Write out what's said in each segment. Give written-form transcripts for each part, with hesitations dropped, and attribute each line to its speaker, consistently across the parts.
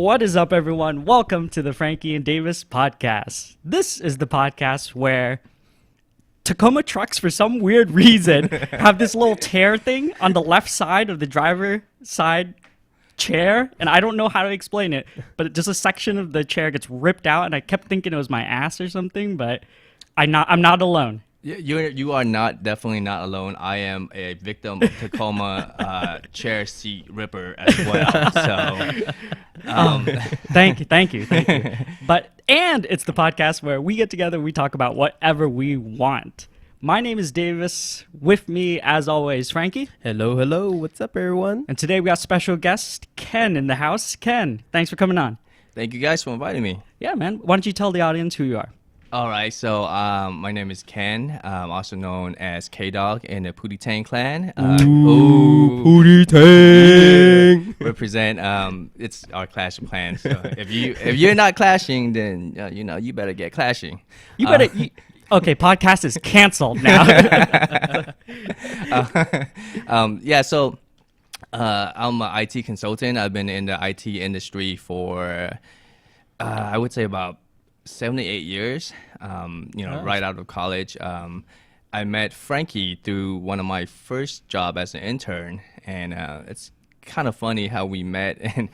Speaker 1: What is up, everyone? Welcome to the Franky N Davis Podcast. This is the podcast where Tacoma trucks, for some weird reason, have this little tear thing on the left side of the driver side chair, and I don't know how to explain it, but just a section of the chair gets ripped out, and I kept thinking it was my ass or something, but I'm not alone.
Speaker 2: You are definitely not alone. I am a victim of Tacoma chair seat ripper as well. So,
Speaker 1: thank you. And it's the podcast where we get together, we talk about whatever we want. My name is Davis. With me, as always, Franky.
Speaker 3: Hello. What's up, everyone?
Speaker 1: And today we got special guest Ken in the house. Ken, thanks for coming on.
Speaker 2: thank you guys for inviting me.
Speaker 1: Yeah, man. Why don't you tell the audience who you are?
Speaker 2: All right, so my name is Ken, also known as K-Dog in the Pootie Tang clan.
Speaker 3: Pootie Tang!
Speaker 2: Represent, it's our Clash of Clans. So if you're not clashing, then, you better get clashing.
Speaker 1: Okay, podcast is canceled now.
Speaker 2: So I'm an IT consultant. I've been in the IT industry for, I would say about 7 to 8 years, right out of college. I met Franky through one of my first job as an intern, and it's kind of funny how we met. And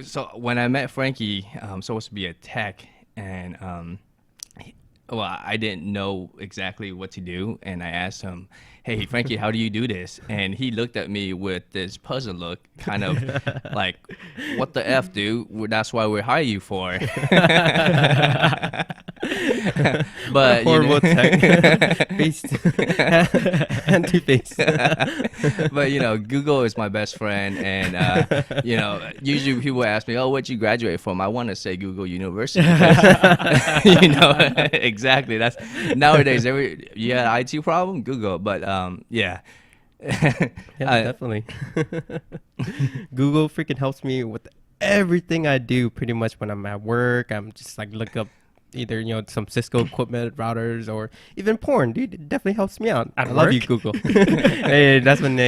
Speaker 2: so when I met Franky, I'm supposed to be a tech, and I didn't know exactly what to do, and I asked him, "Hey, Franky, how do you do this?" And he looked at me with this puzzle look, kind of like, "What the F, dude? That's why we hire you for." But
Speaker 3: horrible tech. Anti-face.
Speaker 2: But Google is my best friend, and usually people ask me, "Oh, what'd you graduate from?" I want to say Google University. Exactly. That's nowadays. You had an IT problem, Google. But yeah,
Speaker 3: definitely. Google freaking helps me with everything I do. Pretty much when I'm at work, I'm just like look up either some Cisco equipment, routers, or even porn. Dude, it definitely helps me out. I love you, Google. That's when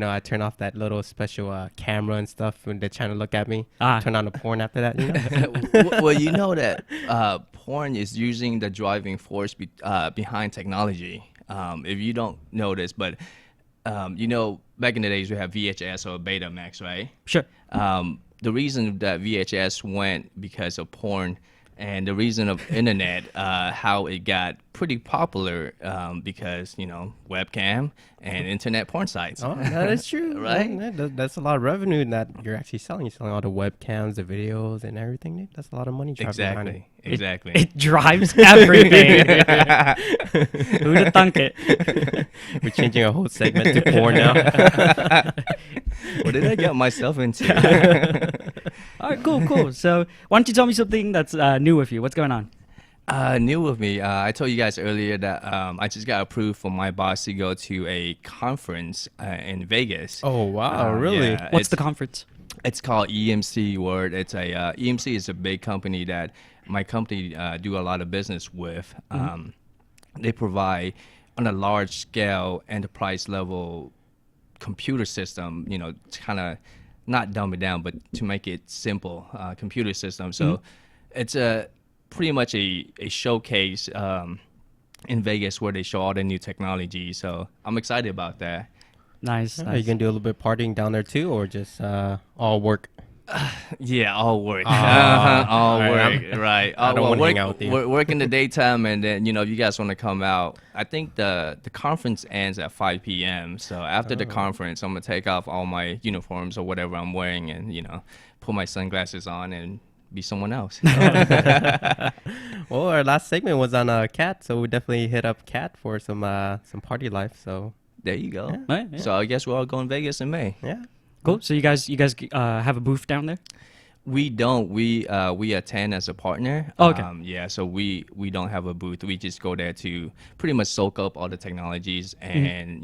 Speaker 3: I turn off that little special camera and stuff when they're trying to look at me. Turn on the porn after that.
Speaker 2: Well, you know that porn is using the driving force behind technology. If you don't know this, but back in the days we have VHS or Betamax, right?
Speaker 1: Sure.
Speaker 2: The reason that VHS went because of porn. And the reason of internet, how it got pretty popular, because webcam and internet porn sites.
Speaker 3: Oh, that is true,
Speaker 2: right?
Speaker 3: That's a lot of revenue that you're actually selling. You're selling all the webcams, the videos, and everything. That's a lot of money.
Speaker 2: Exactly.
Speaker 1: It drives everything. Who'd have thunk it?
Speaker 3: We're changing our whole segment to porn now.
Speaker 2: What did I get myself into?
Speaker 1: All right, cool. So why don't you tell me something that's new with you? What's going on?
Speaker 2: New with me. I told you guys earlier that I just got approved for my boss to go to a conference in Vegas.
Speaker 3: Oh, wow. Really?
Speaker 2: Yeah,
Speaker 1: What's the conference?
Speaker 2: It's called EMC World. It's a EMC is a big company that my company do a lot of business with. They provide on a large scale enterprise level computer system, to kind of not dumb it down, but to make it simple, computer system. So it's pretty much a showcase in Vegas where they show all the new technology. So I'm excited about that.
Speaker 1: Nice.
Speaker 3: Are you going to do a little bit of partying down there too, or just all work?
Speaker 2: Yeah, all work. All work, right.
Speaker 3: I don't want to hang out with you.
Speaker 2: Work in the daytime, and then, if you guys want to come out, I think the conference ends at 5 p.m. So after the conference, I'm going to take off all my uniforms or whatever I'm wearing and, put my sunglasses on and be someone else.
Speaker 3: Well, our last segment was on Kat, so we definitely hit up Kat for some party life. So
Speaker 2: there you go.
Speaker 1: Yeah. Right, yeah.
Speaker 2: So I guess we're all going to Vegas in May.
Speaker 3: Yeah.
Speaker 1: Cool. So you guys have a booth down there?
Speaker 2: We don't. We attend as a partner.
Speaker 1: Oh, okay.
Speaker 2: So we don't have a booth. We just go there to pretty much soak up all the technologies and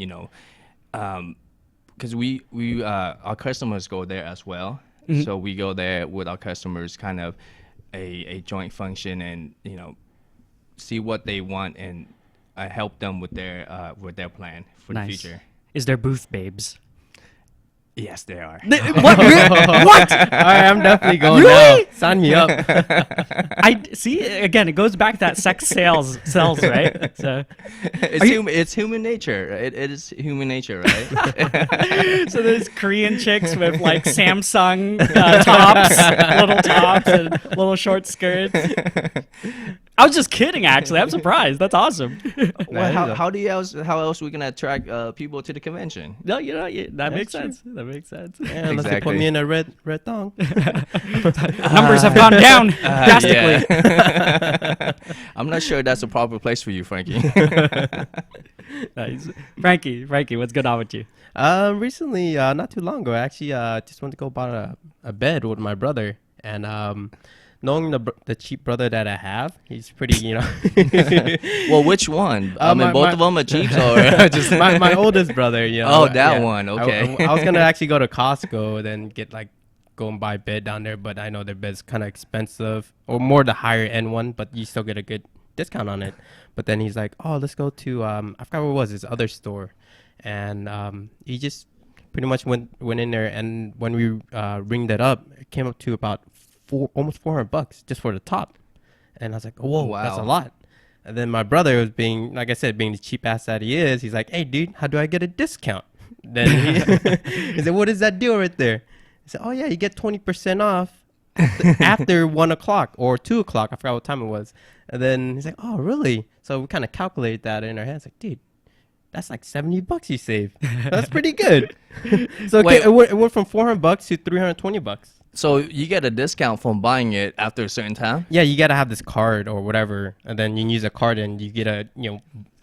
Speaker 2: because we our customers go there as well. So we go there with our customers, kind of a joint function, and see what they want and help them with their plan for the future.
Speaker 1: Is there booth babes?
Speaker 2: Yes, they are.
Speaker 1: What? What?
Speaker 3: All right, I'm definitely going
Speaker 1: Really?
Speaker 3: now. Sign me up.
Speaker 1: I see. Again, it goes back to that sex sells, right? So,
Speaker 2: It's human nature. It is human nature, right?
Speaker 1: so there's Korean chicks with like Samsung tops, little tops, and little short skirts. I was just kidding. Actually, I'm surprised. That's awesome.
Speaker 2: Well, how else we gonna attract people to the convention?
Speaker 1: No, that makes
Speaker 3: true.
Speaker 1: sense. That makes sense.
Speaker 3: Yeah, unless they put
Speaker 2: Exactly.
Speaker 3: me in a red thong.
Speaker 1: Numbers have gone down drastically.
Speaker 2: Yeah. I'm not sure that's a proper place for you, Frankie.
Speaker 1: Nice. Frankie, what's going on with you?
Speaker 3: Recently, not too long ago, I actually just went to go buy a bed with my brother, and knowing the cheap brother that I have, he's pretty,
Speaker 2: Well, which one? I mean, both of them are cheap, or just
Speaker 3: my oldest brother.
Speaker 2: Oh, that one. Okay.
Speaker 3: I was gonna actually go to Costco, then go and buy a bed down there, but I know their bed's kind of expensive, or more the higher end one, but you still get a good discount on it. But then he's like, oh, let's go to I forgot what it was, his other store, and he just pretty much went in there, and when we ringed it up, it came up to about almost $400 just for the top, and I was like, oh, whoa,
Speaker 2: Wow.
Speaker 3: that's a lot. And then my brother was being, like I said, being the cheap ass that he is, he's like, hey dude, how do I get a discount? Then he said, what is that deal right there? I said, oh yeah, you get 20% off after 1 o'clock or 2 o'clock. I forgot what time it was. And then he's like, oh really? So we kind of calculated that in our heads, like, dude, that's like $70 you save. That's pretty good. So
Speaker 2: Wait.
Speaker 3: it went from $400 to $320.
Speaker 2: So you get a discount from buying it after a certain time?
Speaker 3: Yeah, you gotta have this card or whatever, and then you can use a card, and you get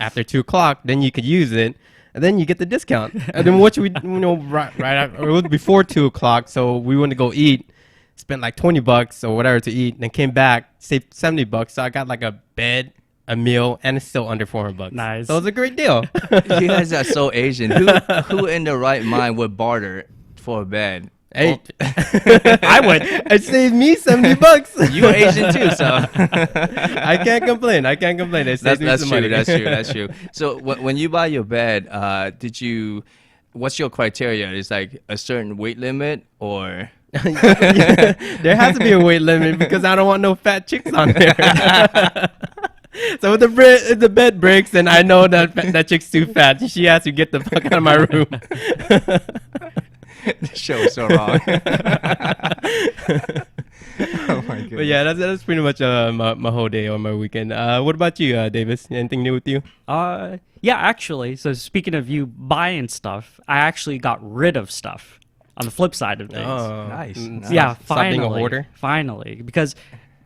Speaker 3: after 2 o'clock, then you could use it, and then you get the discount. And then what we right after, it was before 2 o'clock, so we went to go eat, spent like $20 or whatever to eat, and then came back, saved $70. So I got like a bed, a meal, and it's still under $400.
Speaker 1: Nice.
Speaker 3: So it was a great deal.
Speaker 2: You guys are so Asian. Who in their right mind would barter for a bed?
Speaker 3: Hey,
Speaker 1: I would.
Speaker 3: it saved me $70.
Speaker 2: You're Asian too, so
Speaker 3: I can't complain. It saved me
Speaker 2: that's
Speaker 3: some
Speaker 2: true.
Speaker 3: money.
Speaker 2: That's true. So when you buy your bed, what's your criteria? Is like a certain weight limit, or
Speaker 3: There has to be a weight limit because I don't want no fat chicks on there. So if the bed breaks, then I know that chick's too fat. She has to get the fuck out of my room.
Speaker 2: the show is so wrong? Oh my goodness.
Speaker 3: But yeah, that's pretty much my whole day or my weekend. What about you, Davis? Anything new with you?
Speaker 1: Yeah, actually. So speaking of you buying stuff, I actually got rid of stuff. On the flip side of things.
Speaker 2: Nice.
Speaker 1: Yeah,
Speaker 3: Stop being
Speaker 1: finally.
Speaker 3: a hoarder?
Speaker 1: Finally, because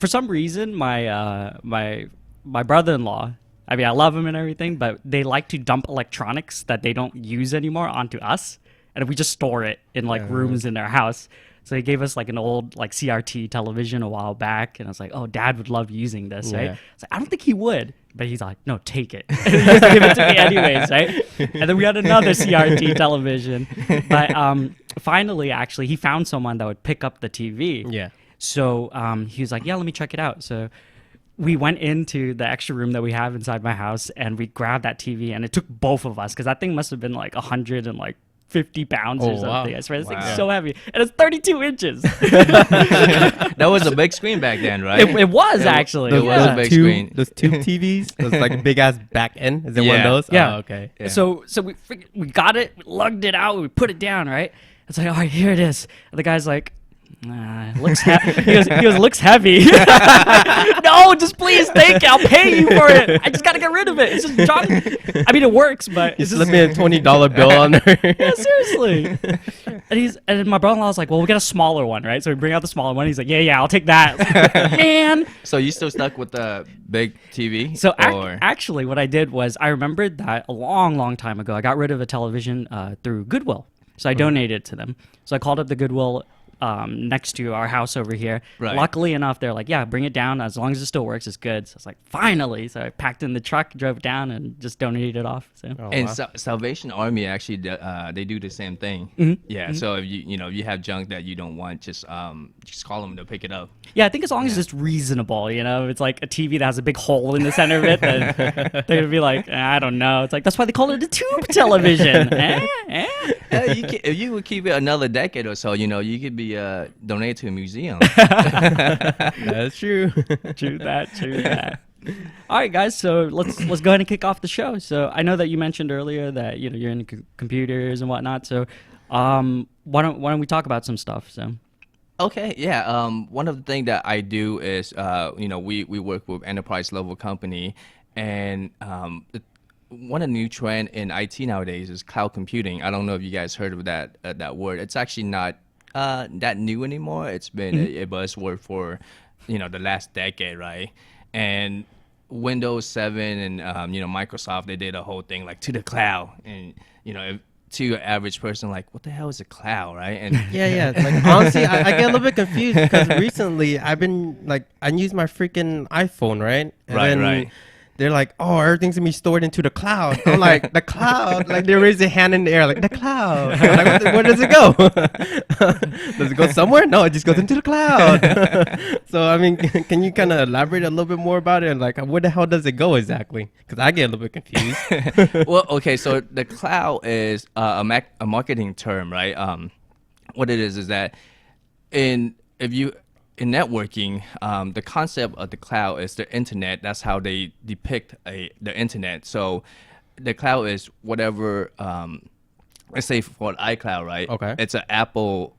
Speaker 1: for some reason my brother-in-law, I mean, I love him and everything, but they like to dump electronics that they don't use anymore onto us, and we just store it in like rooms in their house. So he gave us like an old like CRT television a while back, and I was like, "Oh, Dad would love using this, right?"
Speaker 3: Yeah.
Speaker 1: So I don't think he would, but he's like, "No, take it." He just give it to me anyways, right? And then we had another CRT television, but finally, actually, he found someone that would pick up the TV.
Speaker 3: Yeah.
Speaker 1: So he was like, "Yeah, let me check it out." So we went into the extra room that we have inside my house, and we grabbed that TV, and it took both of us because that thing must have been like 150 pounds or
Speaker 3: Oh, wow.
Speaker 1: something. I swear, this
Speaker 2: Wow.
Speaker 1: thing's so heavy, and it's 32 inches.
Speaker 2: That was a big screen back then, right?
Speaker 1: It was actually.
Speaker 2: It was
Speaker 1: yeah.
Speaker 2: big screen.
Speaker 3: Those tube TVs, those like big ass back end. Is it one of
Speaker 2: Yeah.
Speaker 3: those?
Speaker 1: Yeah.
Speaker 3: Oh, okay.
Speaker 2: Yeah.
Speaker 1: So we got it, we lugged it out, we put it down, right? It's like, all right, here it is. And the guy's like, nah, it looks he goes, looks heavy. No, just please take it. I'll pay you for it. I just gotta get rid of it. It's just John. I mean, it works, but
Speaker 3: You
Speaker 1: it's
Speaker 3: slip
Speaker 1: just,
Speaker 3: me a $20 bill on there.
Speaker 1: yeah, seriously. And my brother-in-law was like, well, we got a smaller one, right? So we bring out the smaller one. He's like, yeah, I'll take that. Man.
Speaker 2: So you still stuck with the big TV?
Speaker 1: So
Speaker 2: or?
Speaker 1: actually, what I did was I remembered that a long, long time ago, I got rid of a television through Goodwill. So I donated it to them. So I called up the Goodwill next to our house over here.
Speaker 2: Right.
Speaker 1: Luckily enough, they're like, yeah, bring it down. As long as it still works, it's good. So I was like, finally. So I packed in the truck, drove it down, and just donated it off. So.
Speaker 3: Oh,
Speaker 2: And
Speaker 3: wow.
Speaker 2: Salvation Army actually they do the same thing.
Speaker 1: Mm-hmm.
Speaker 2: Yeah. So if if you have junk that you don't want, just call them to pick it up.
Speaker 1: Yeah, I think as long as it's reasonable, it's like a TV that has a big hole in the center of it, then they're going to be like, I don't know. It's like, that's why they call it a tube television.
Speaker 2: If you would keep it another decade or so, you could be donated to a museum.
Speaker 3: That's true.
Speaker 1: True that. All right, guys. So let's go ahead and kick off the show. So I know that you mentioned earlier that you're into computers and whatnot. So why don't we talk about some stuff? So
Speaker 2: Okay, yeah. One of the things that I do is, we work with enterprise level company, and one of the new trend in IT nowadays is cloud computing. I don't know if you guys heard of that word. It's actually not that new anymore. It's been a buzzword for the last decade, right? And Windows 7 and Microsoft, they did a whole thing like to the cloud, and to your average person, like, what the hell is a cloud, right? And
Speaker 3: Yeah. Like, honestly, I get a little bit confused because recently I've been like, I use my freaking iPhone, right? And
Speaker 2: Right.
Speaker 3: They're like, oh, everything's gonna be stored into the cloud. I'm like, the cloud? Like, they raise their hand in the air, like, the cloud. I'm like, where does it go? Does it go somewhere? No, it just goes into the cloud. So, I mean, can you kind of elaborate a little bit more about it? And like, where the hell does it go exactly? Because I get a little bit confused.
Speaker 2: well, okay, so the cloud is a marketing term, right? What it is that in networking, the concept of the cloud is the internet. That's how they depict the internet. So the cloud is whatever, let's say for iCloud, right?
Speaker 3: Okay.
Speaker 2: It's an Apple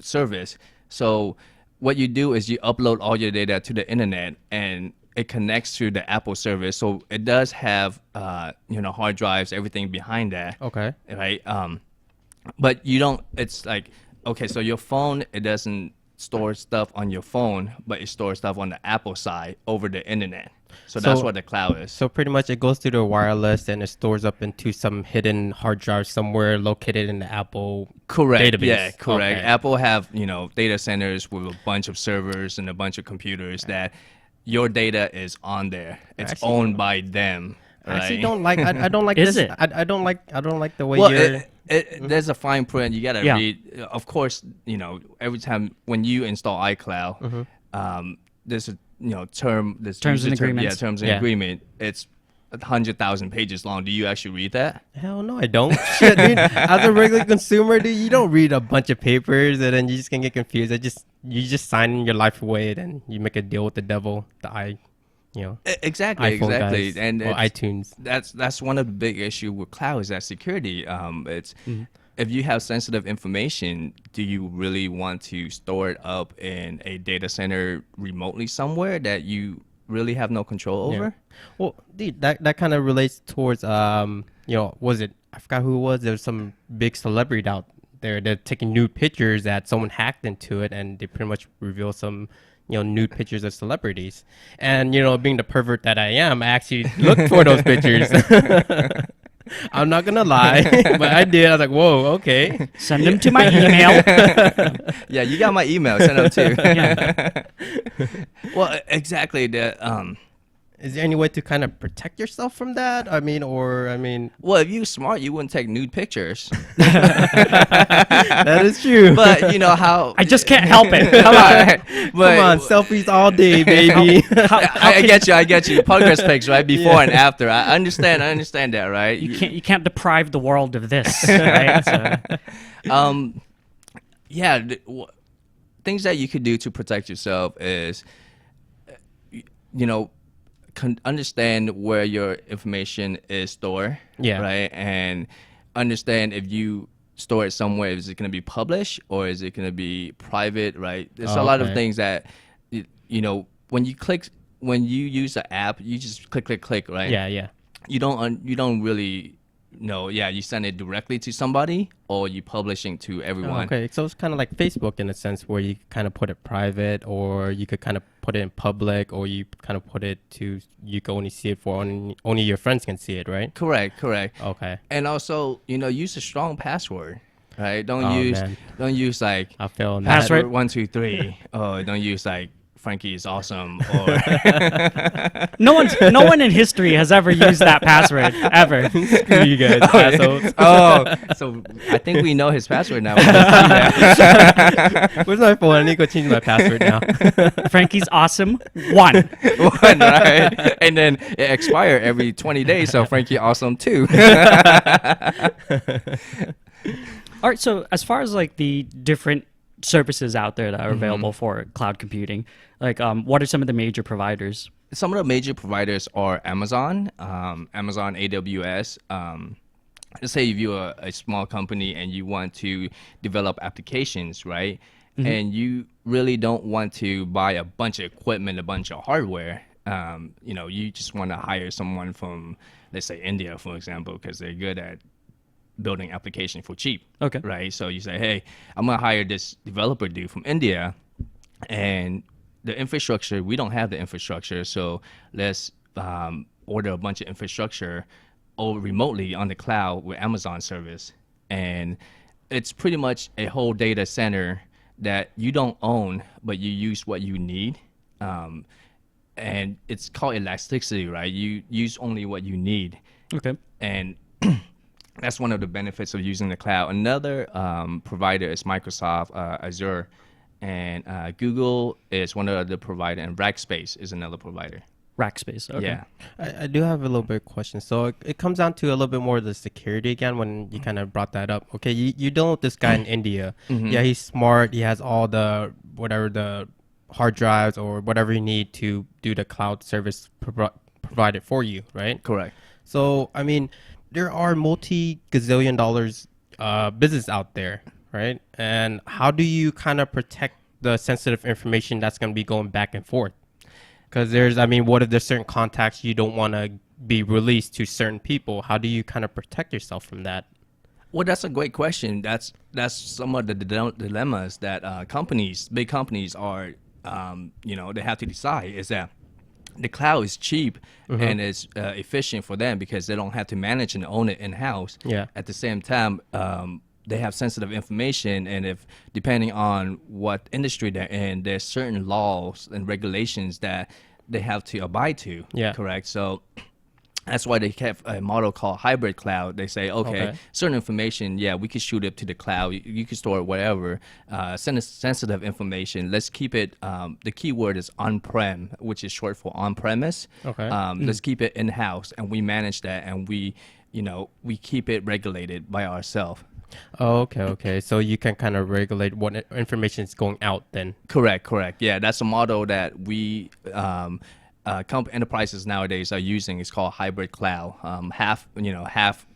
Speaker 2: service. So what you do is you upload all your data to the internet, and it connects to the Apple service. So it does have, hard drives, everything behind that.
Speaker 3: Okay.
Speaker 2: Right. But you don't. It's like, okay, so your phone, it doesn't store stuff on your phone, but it stores stuff on the Apple side over the internet. So that's what the cloud is.
Speaker 3: So pretty much it goes through the wireless and it stores up into some hidden hard drive somewhere located in the Apple
Speaker 2: Correct.
Speaker 3: database.
Speaker 2: Yeah, correct.
Speaker 3: Okay.
Speaker 2: Apple have, data centers with a bunch of servers and a bunch of computers that your data is on there. It's
Speaker 3: Actually,
Speaker 2: owned by them.
Speaker 3: I actually
Speaker 2: right?
Speaker 3: don't like. I don't like
Speaker 1: Is
Speaker 3: this.
Speaker 1: it?
Speaker 3: I don't like the way
Speaker 2: Well,
Speaker 3: you're.
Speaker 2: there's a fine print. You gotta
Speaker 1: Yeah.
Speaker 2: read. Of course, every time when you install iCloud, there's a term. There's
Speaker 1: Terms and
Speaker 2: user term-
Speaker 1: agreements.
Speaker 2: Yeah, terms and
Speaker 3: Yeah.
Speaker 2: agreement. It's 100,000 pages long. Do you actually read that?
Speaker 3: Hell no, I don't. Shit, dude. As a regular consumer, dude, you don't read a bunch of papers and then you just can get confused. You just sign your life away and you make a deal with the devil.
Speaker 2: Exactly,
Speaker 3: iPhone
Speaker 2: exactly.
Speaker 3: guys,
Speaker 2: And
Speaker 3: or
Speaker 2: it's-
Speaker 3: iTunes.
Speaker 2: that's one of the big issue with cloud is that security. It's if you have sensitive information, do you really want to store it up in a data center remotely somewhere that you really have no control over?
Speaker 3: Well, dude, that kind of relates towards was it? I forgot who it was. There's some big celebrity out there. They're taking nude pictures that someone hacked into it, and they pretty much reveal some nude pictures of celebrities. And being the pervert that I am, I actually looked for those pictures. I'm not gonna lie, but I did. I was like, whoa, okay.
Speaker 1: Send them to my email.
Speaker 2: Yeah, you got my email. Send them too.
Speaker 1: Yeah.
Speaker 2: Well, exactly.
Speaker 3: Is there any way to kind of protect yourself from that? I mean,
Speaker 2: Well, if you're smart, you wouldn't take nude pictures.
Speaker 3: that is true.
Speaker 2: But you know how
Speaker 1: I just can't help it. Come on.
Speaker 2: But-
Speaker 3: Come on, selfies all day, baby.
Speaker 2: I get you. Progress pics, right? Before and after. I understand that, right?
Speaker 1: You can't deprive the world of this, right? So,
Speaker 2: Yeah, things that you could do to protect yourself is, understand where your information is stored.
Speaker 3: Yeah.
Speaker 2: Right. And understand if you store it somewhere, is it going to be published or is it going to be private? Right. There's a lot of
Speaker 3: Okay.
Speaker 2: things that, when you use the app, you just click, right?
Speaker 3: Yeah.
Speaker 2: You don't really know. Yeah, you send it directly to somebody or you publishing to everyone.
Speaker 3: Okay, so it's kind of like Facebook in a sense where you kind of put it private, or you could kind of put it in public, or you kind of put it to you can only see it for only your friends can see it, right?
Speaker 2: Correct.
Speaker 3: Okay.
Speaker 2: And also, use a strong password. right?
Speaker 3: Man.
Speaker 2: Don't use like
Speaker 3: I feel on that.
Speaker 1: Password.
Speaker 2: password 123. Oh, don't use like Franky is awesome or
Speaker 1: No one in history has ever used that password ever.
Speaker 3: Screw you guys, assholes.
Speaker 2: oh, so I think we know his password now. We can see that.
Speaker 3: Where's my phone? I need to go change my password now.
Speaker 1: Frankie's awesome. 1.
Speaker 2: One, right? And then it expire every 20 days. So Franky awesome too.
Speaker 1: All right. So as far as like the different services out there that are available for cloud computing, like what are some of the major providers?
Speaker 2: Some of the major providers are Amazon, Amazon AWS. Let's say if you're a small company and you want to develop applications, right? And you really don't want to buy a bunch of equipment, a bunch of hardware. You just want to hire someone from, let's say, India, for example, because they're good at building application for cheap.
Speaker 1: Okay.
Speaker 2: Right. So you say, hey, I'm gonna hire this developer dude from India, and the infrastructure, we don't have the infrastructure, so let's order a bunch of infrastructure remotely on the cloud with Amazon service. And it's pretty much a whole data center that you don't own, but you use what you need. And it's called elasticity, right? You use only what you need.
Speaker 1: Okay.
Speaker 2: And that's one of the benefits of using the cloud. Another provider is Microsoft Azure, and Google is one of the provider, and Rackspace is another provider.
Speaker 1: Rackspace. Okay.
Speaker 2: Yeah.
Speaker 3: I do have a little bit of question. So it comes down to a little bit more of the security again when you kind of brought that up. Okay, you dealing with this guy in India. Yeah, he's smart. He has all the the hard drives or whatever you need to do the cloud service provided for you, right?
Speaker 2: Correct.
Speaker 3: So I mean, there are multi-gazillion dollars business out there, right? And how do you kind of protect the sensitive information that's going to be going back and forth? Because what if there's certain contacts you don't want to be released to certain people? How do you kind of protect yourself from that?
Speaker 2: Well, that's a great question. That's some of the dilemmas that big companies are, they have to decide. Is that the cloud is cheap and it's efficient for them because they don't have to manage and own it in-house.
Speaker 3: Yeah.
Speaker 2: At the same time, they have sensitive information, and if depending on what industry they're in, there's certain laws and regulations that they have to abide to.
Speaker 3: Yeah.
Speaker 2: Correct. So that's why they kept a model called hybrid cloud. They say, okay, certain information, yeah, we could shoot it to the cloud. You can store it wherever. Sensitive information, let's keep it. The key word is on-prem, which is short for on-premise.
Speaker 3: Okay.
Speaker 2: Let's keep it in-house, and we manage that, and we keep it regulated by ourselves.
Speaker 3: Oh, okay. So you can kind of regulate what information is going out then.
Speaker 2: Correct. Yeah, that's a model that we enterprises nowadays are using. It's called hybrid cloud. Half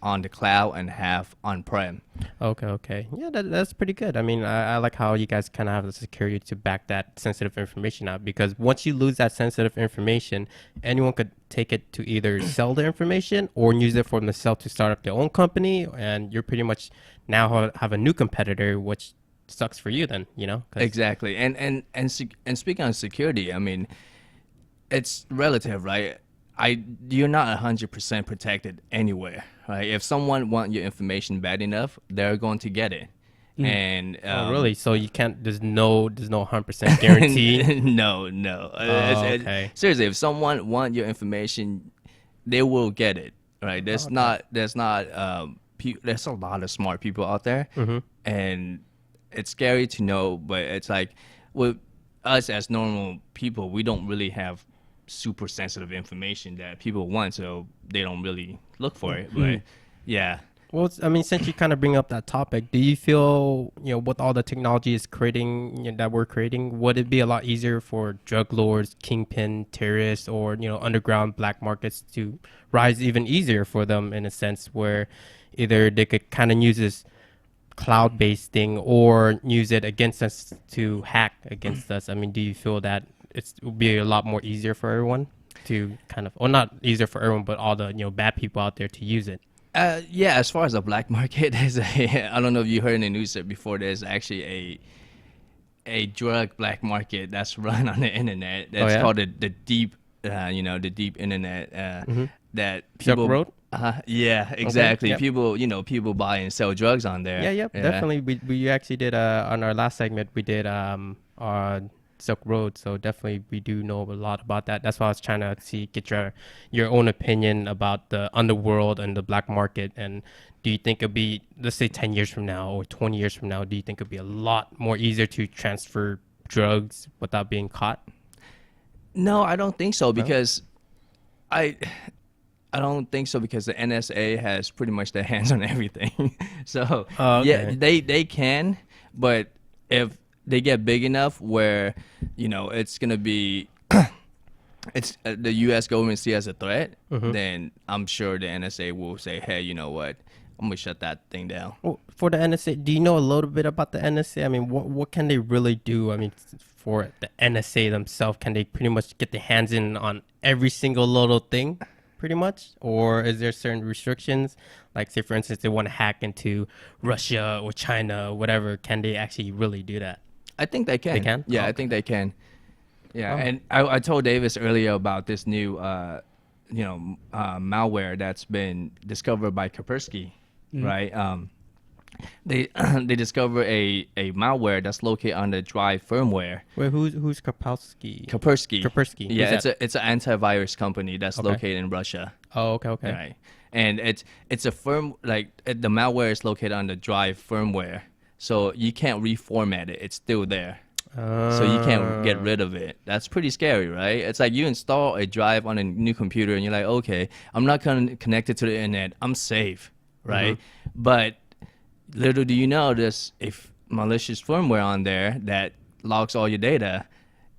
Speaker 2: on the cloud and half on-prem.
Speaker 3: Okay. Yeah, that's pretty good. I mean, I like how you guys kind of have the security to back that sensitive information out, because once you lose that sensitive information, anyone could take it to either sell the information or use it for themselves to start up their own company, and you're pretty much now have a new competitor, which sucks for you then,
Speaker 2: Exactly. And speaking of security, I mean, it's relative, right? You're not 100% protected anywhere, right? If someone wants your information bad enough, they're going to get it. And
Speaker 3: really? So you can't? There's no 100% guarantee.
Speaker 2: No.
Speaker 3: Okay.
Speaker 2: Seriously, if someone wants your information, they will get it, right? There's a lot of smart people out there, and it's scary to know, but it's like with us as normal people, we don't really have super sensitive information that people want, so they don't really look for it. But yeah.
Speaker 3: Well, since you kind of bring up that topic, do you feel, with all the technology is creating, that we're creating, would it be a lot easier for drug lords, kingpin, terrorists, or, underground black markets to rise even easier for them, in a sense where either they could kind of use this cloud-based thing or use it against us to hack against us? I mean, do you feel that it would be a lot more easier for everyone to kind of, or not easier for everyone, but all the, bad people out there to use it?
Speaker 2: Yeah, as far as the black market, I don't know if you heard in the news that before, there's actually a drug black market that's run on the internet. That's called the deep, the deep internet. That people.
Speaker 3: Silk Road?
Speaker 2: Yeah, exactly.
Speaker 3: yep.
Speaker 2: People buy and sell drugs on there.
Speaker 3: Yeah, definitely. We actually did on our last segment we did on Silk Road, so definitely we do know a lot about that. That's why I was trying to get your own opinion about the underworld and the black market. And do you think it'll be, let's say 10 years from now or 20 years from now, do you think it'll be a lot more easier to transfer drugs without being caught?
Speaker 2: No, I don't think so, because I don't think so, because the NSA has pretty much their hands on everything. So yeah, they can, but if they get big enough where it's gonna be it's the U.S. government see as a threat, then I'm sure the NSA will say, hey, you know what, I'm gonna shut that thing down.
Speaker 3: Well, for the NSA, do you know a little bit about the NSA? I mean, what can they really do? I mean, for the NSA themselves, can they pretty much get their hands in on every single little thing, pretty much? Or is there certain restrictions? Like, say, for instance, they want to hack into Russia or China or whatever. Can they actually really do that?
Speaker 2: I think they can.
Speaker 3: They can?
Speaker 2: Yeah,
Speaker 3: Oh,
Speaker 2: I think they can. Yeah,
Speaker 3: Oh.
Speaker 2: and I told Davis earlier about this new, malware that's been discovered by Kaspersky, right? They discovered a malware that's located on the Drive firmware.
Speaker 3: Wait, who's Kaspersky?
Speaker 2: Kaspersky.
Speaker 3: Who's
Speaker 2: Yeah,
Speaker 3: that?
Speaker 2: it's an antivirus company that's located in Russia.
Speaker 3: Oh, okay.
Speaker 2: Right, and it's a the malware is located on the Drive firmware, so you can't reformat it. It's still there. So you can't get rid of it. That's pretty scary, right? It's like you install a drive on a new computer and you're like, okay, I'm not connected to the internet. I'm safe, right? But little do you know, there's a malicious firmware on there that logs all your data.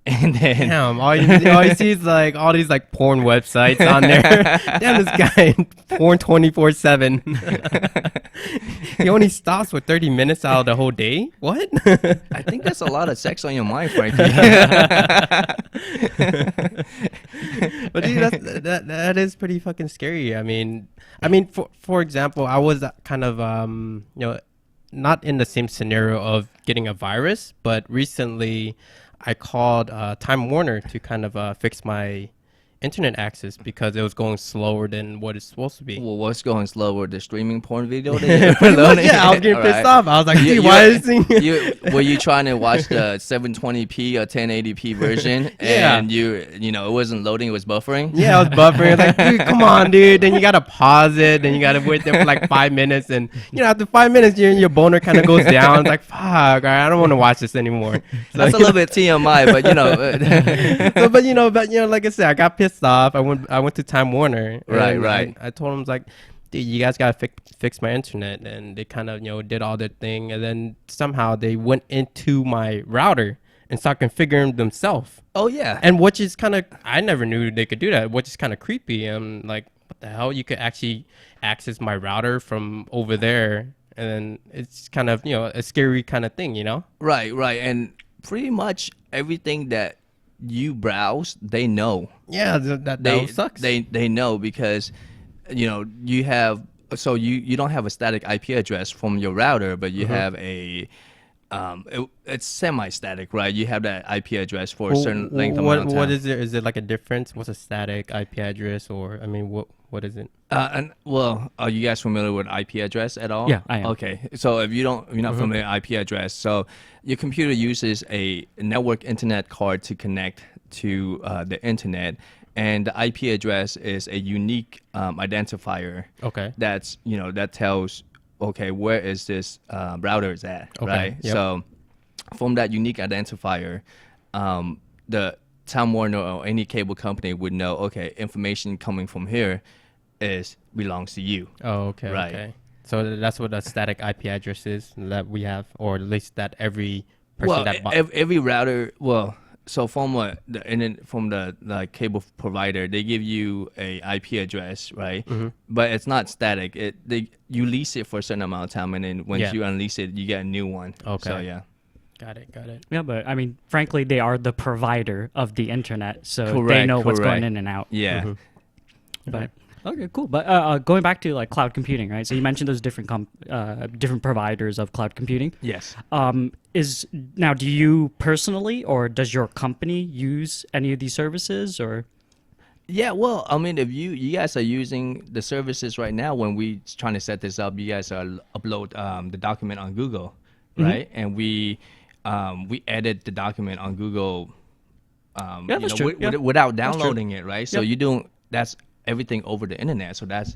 Speaker 2: And then
Speaker 3: Damn, all you see is like all these like porn websites on there. Damn, this guy porn 24/7. He only stops for 30 minutes out of the whole day. What?
Speaker 2: I think that's a lot of sex on your mind, Franky.
Speaker 3: But dude, that is pretty fucking scary. I mean, for example, I was kind of not in the same scenario of getting a virus, but recently I called Time Warner to kind of fix my internet access because it was going slower than what it's supposed to be.
Speaker 2: Well, what's going slower? The streaming porn video?
Speaker 3: Yeah, I was getting pissed off. I was like, dude, why is this thing?
Speaker 2: Were you trying to watch the 720p or 1080p version?
Speaker 3: Yeah.
Speaker 2: And it wasn't loading, it was buffering?
Speaker 3: Yeah, I was buffering. I was like, dude, come on, dude. Then you got to pause it. Then you got to wait there for like 5 minutes. And, after 5 minutes, your boner kind of goes down. It's like, fuck, all right, I don't want to watch this anymore. So,
Speaker 2: That's a little bit TMI, but
Speaker 3: like I said, I got pissed off. I went to Time Warner.
Speaker 2: Right.
Speaker 3: I told them, like, dude, you guys gotta fix my internet, and they kind of did all their thing, and then somehow they went into my router and started configuring themselves.
Speaker 2: Oh yeah.
Speaker 3: And which is kind of, I never knew they could do that, which is kind of creepy. I'm like, what the hell? You could actually access my router from over there, and then it's kind of a scary kind of thing,
Speaker 2: Right, and pretty much everything that you browse, they know.
Speaker 3: Yeah, that sucks.
Speaker 2: They know because you have, so you don't have a static IP address from your router, but you have a it's semi-static, right? You have that IP address for a certain length amount of time.
Speaker 3: What is it? Is it like a difference? What's a static IP address, or what is it?
Speaker 2: Are you guys familiar with IP address at all?
Speaker 1: Yeah, I am.
Speaker 2: Okay, so if you're not familiar with IP address, so your computer uses a network internet card to connect to the internet, and the IP address is a unique identifier.
Speaker 3: Okay.
Speaker 2: That's that tells, okay, where is this router is at,
Speaker 3: Okay,
Speaker 2: right?
Speaker 3: yep.
Speaker 2: So from that unique identifier, the Time Warner or any cable company would know, okay, information coming from here belongs to you.
Speaker 3: Oh, okay.
Speaker 2: Right.
Speaker 3: Okay. So that's what a static IP address is that we have, or at least that every person
Speaker 2: every router. Well, so from the cable provider, they give you a IP address, right? But it's not static. You lease it for a certain amount of time, and then once you unlease it, you get a new one.
Speaker 3: Okay.
Speaker 2: So yeah.
Speaker 3: Got it.
Speaker 1: Yeah, but I mean, frankly, they are the provider of the internet, so they
Speaker 2: Correct,
Speaker 1: know what's going
Speaker 2: correct.
Speaker 1: in and out.
Speaker 2: Yeah.
Speaker 1: But okay, cool. But going back to like cloud computing, right? So you mentioned those different different providers of cloud computing.
Speaker 2: Yes.
Speaker 1: Do you personally or does your company use any of these services or?
Speaker 2: Yeah, well, I mean, if you guys are using the services right now, when we trying to set this up, you guys are upload the document on Google, right? And we edit the document on Google,
Speaker 1: Yeah, that's true. Yeah.
Speaker 2: without
Speaker 1: That's true.
Speaker 2: downloading it, right? So
Speaker 1: Yep.
Speaker 2: you doing that's everything over the internet. So that's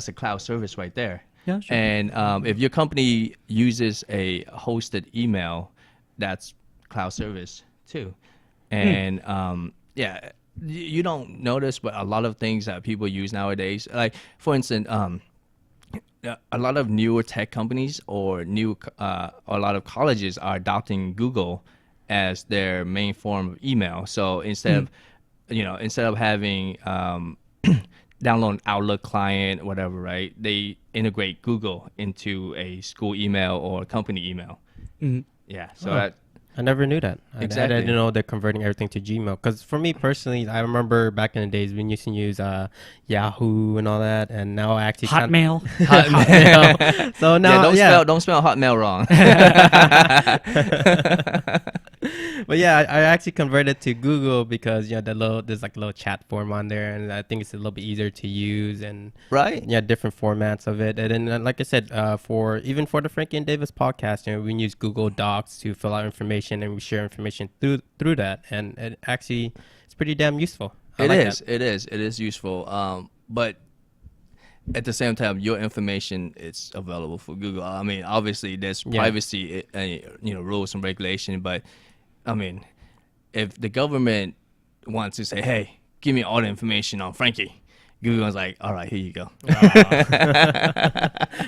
Speaker 2: a cloud service right there.
Speaker 1: Yeah, sure.
Speaker 2: And if your company uses a hosted email, that's cloud service too. And yeah, you don't notice, but a lot of things that people use nowadays, like for instance, a lot of newer tech companies or a lot of colleges are adopting Google as their main form of email. So instead of having download Outlook client, whatever, right? They integrate Google into a school email or company email. Yeah, so that,
Speaker 3: I never knew that.
Speaker 2: Exactly.
Speaker 3: I didn't know they're converting everything to Gmail. Because for me personally, I remember back in the days we used to use Yahoo and all that, and now I actually
Speaker 1: Hotmail.
Speaker 3: Hotmail. So now,
Speaker 2: don't spell Hotmail wrong.
Speaker 3: But yeah, I actually converted to Google because there's like a little chat form on there, and I think it's a little bit easier to use, and
Speaker 2: Right.
Speaker 3: yeah, different formats of it. And then like I said, for the Franky N Davis podcast, we use Google Docs to fill out information, and we share information through that, and it actually it's pretty damn useful.
Speaker 2: It is useful. But at the same time, your information is available for Google. I mean, obviously there's privacy, rules and regulation, but I mean, if the government wants to say, "Hey, give me all the information on Franky," Google's like, "All right, here you go."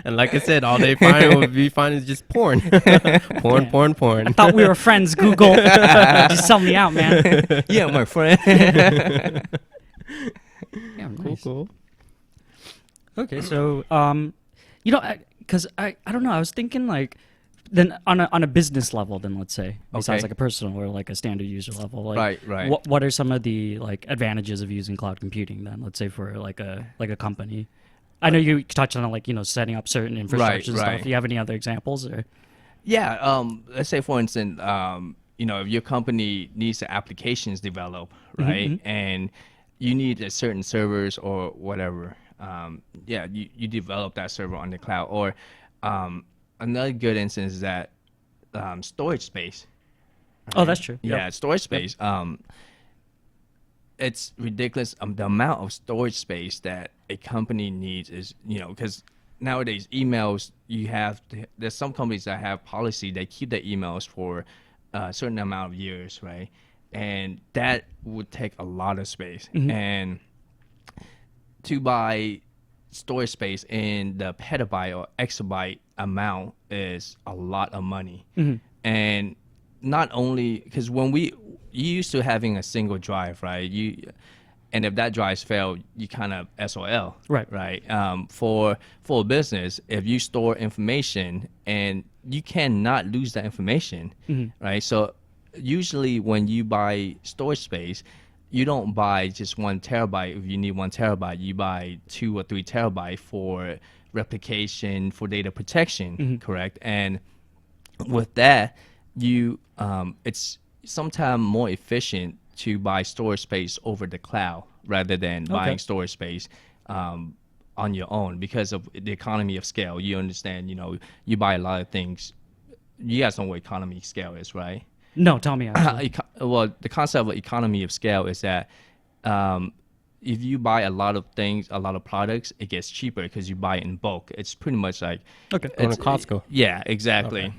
Speaker 3: And like I said, all they would be finding is just porn, porn.
Speaker 1: I thought we were friends, Google. Just sell me out, man.
Speaker 2: Yeah, my friend.
Speaker 1: Yeah, nice.
Speaker 3: Cool.
Speaker 1: Okay, so because I don't know, I was thinking like then on a business level, then let's say besides
Speaker 2: Okay.
Speaker 1: like a personal or like a standard user level, like
Speaker 2: Right.
Speaker 1: What are some of the like advantages of using cloud computing then? Let's say for like a company. I know you touched on like setting up certain infrastructure and stuff.
Speaker 2: right.
Speaker 1: Do you have any other examples or?
Speaker 2: Yeah. Let's say for instance, if your company needs applications developed, right, and you need a certain servers or whatever. You develop that server on the cloud. Or another good instance is that storage space.
Speaker 1: Oh, that's true.
Speaker 2: Yeah,
Speaker 1: Yep.
Speaker 2: storage space. It's ridiculous the amount of storage space that a company needs is, because nowadays emails, there's some companies that have policy, they keep their emails for a certain amount of years, right? And that would take a lot of space. And to buy storage space in the petabyte or exabyte amount is a lot of money. And not only because you used to having a single drive, right? And if that drive failed, you kind of SOL, right? For a business, if you store information and you cannot lose that information, right? So usually when you buy storage space, you don't buy just 1 terabyte. If you need 1 terabyte, you buy 2 or 3 terabyte for replication, for data protection, correct? And with that, it's sometimes more efficient to buy storage space over the cloud rather than buying storage space on your own because of the economy of scale. You understand, you buy a lot of things. You guys know what economy of scale is, right?
Speaker 1: No, tell me. Actually.
Speaker 2: Well, the concept of economy of scale is that if you buy a lot of things, a lot of products, it gets cheaper because you buy it in bulk. It's pretty much like
Speaker 3: Going to Costco.
Speaker 2: Yeah, exactly.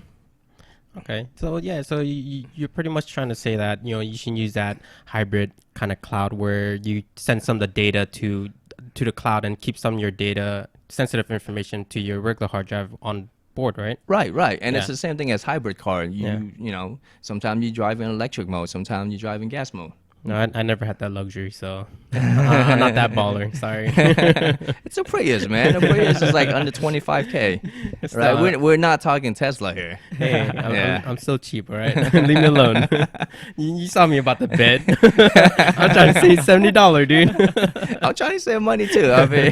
Speaker 3: Okay. So you're pretty much trying to say that you should use that hybrid kind of cloud where you send some of the data to the cloud and keep some of your data, sensitive information, to your regular hard drive on board, right?
Speaker 2: Right. And it's
Speaker 3: Yeah.
Speaker 2: the same thing as hybrid car. Sometimes you drive in electric mode, sometimes you drive in gas mode.
Speaker 3: No, I never had that luxury, so I'm not that baller. Sorry.
Speaker 2: It's a Prius, man. A Prius is like under 25K. Right? We're not talking Tesla here.
Speaker 3: Hey,
Speaker 2: Yeah.
Speaker 3: I'm still cheap, all right? Leave me alone. You saw me about the bed. I'm trying to save $70, dude.
Speaker 2: I'm trying to save money too. I mean,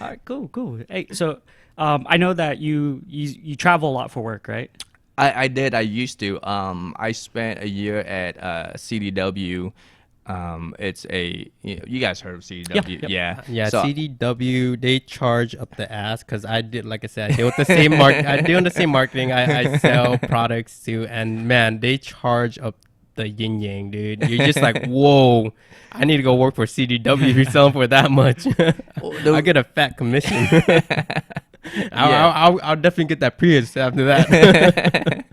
Speaker 1: All right, cool. Hey, so I know that you travel a lot for work, right?
Speaker 2: I did. I used to. I spent a year at CDW It's you guys heard of CDW?
Speaker 1: Yep.
Speaker 3: Yeah,
Speaker 2: So,
Speaker 3: CDW, they charge up the ass because I did, like I said, I deal with the same I deal in the same marketing. I sell products to, and man, they charge up the yin yang, dude. You're just like, whoa, I need to go work for CDW if you're selling for that much. I get a fat commission. I'll definitely get that Prius after that.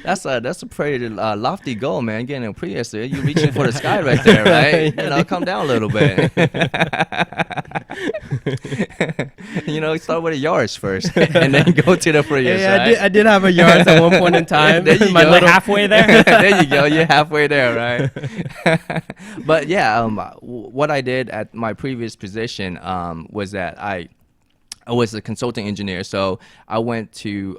Speaker 2: That's a pretty lofty goal, man. Getting a Prius, you're reaching for the sky right there, right? Come down a little bit. Start with a Yaris first, and then go to the Prius.
Speaker 3: Yeah,
Speaker 2: right?
Speaker 3: I did have a Yaris at one point in time.
Speaker 2: There you
Speaker 1: My
Speaker 2: go.
Speaker 1: little halfway there.
Speaker 2: There you go. You're halfway there, right? But yeah, what I did at my previous position was that I was a consulting engineer, so I went to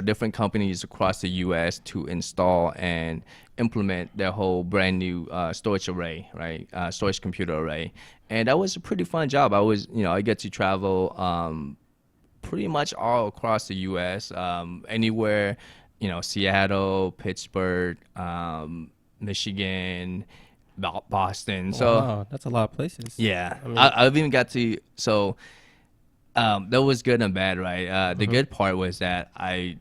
Speaker 2: different companies across the U.S. to install and implement their whole brand new storage array, right? Storage computer array, and that was a pretty fun job. I get to travel pretty much all across the U.S. Anywhere, Seattle, Pittsburgh, Michigan, Boston. So
Speaker 3: wow, that's a lot of places.
Speaker 2: yeah,
Speaker 3: I mean-
Speaker 2: I've even got to that was good and bad, right? The good part was that I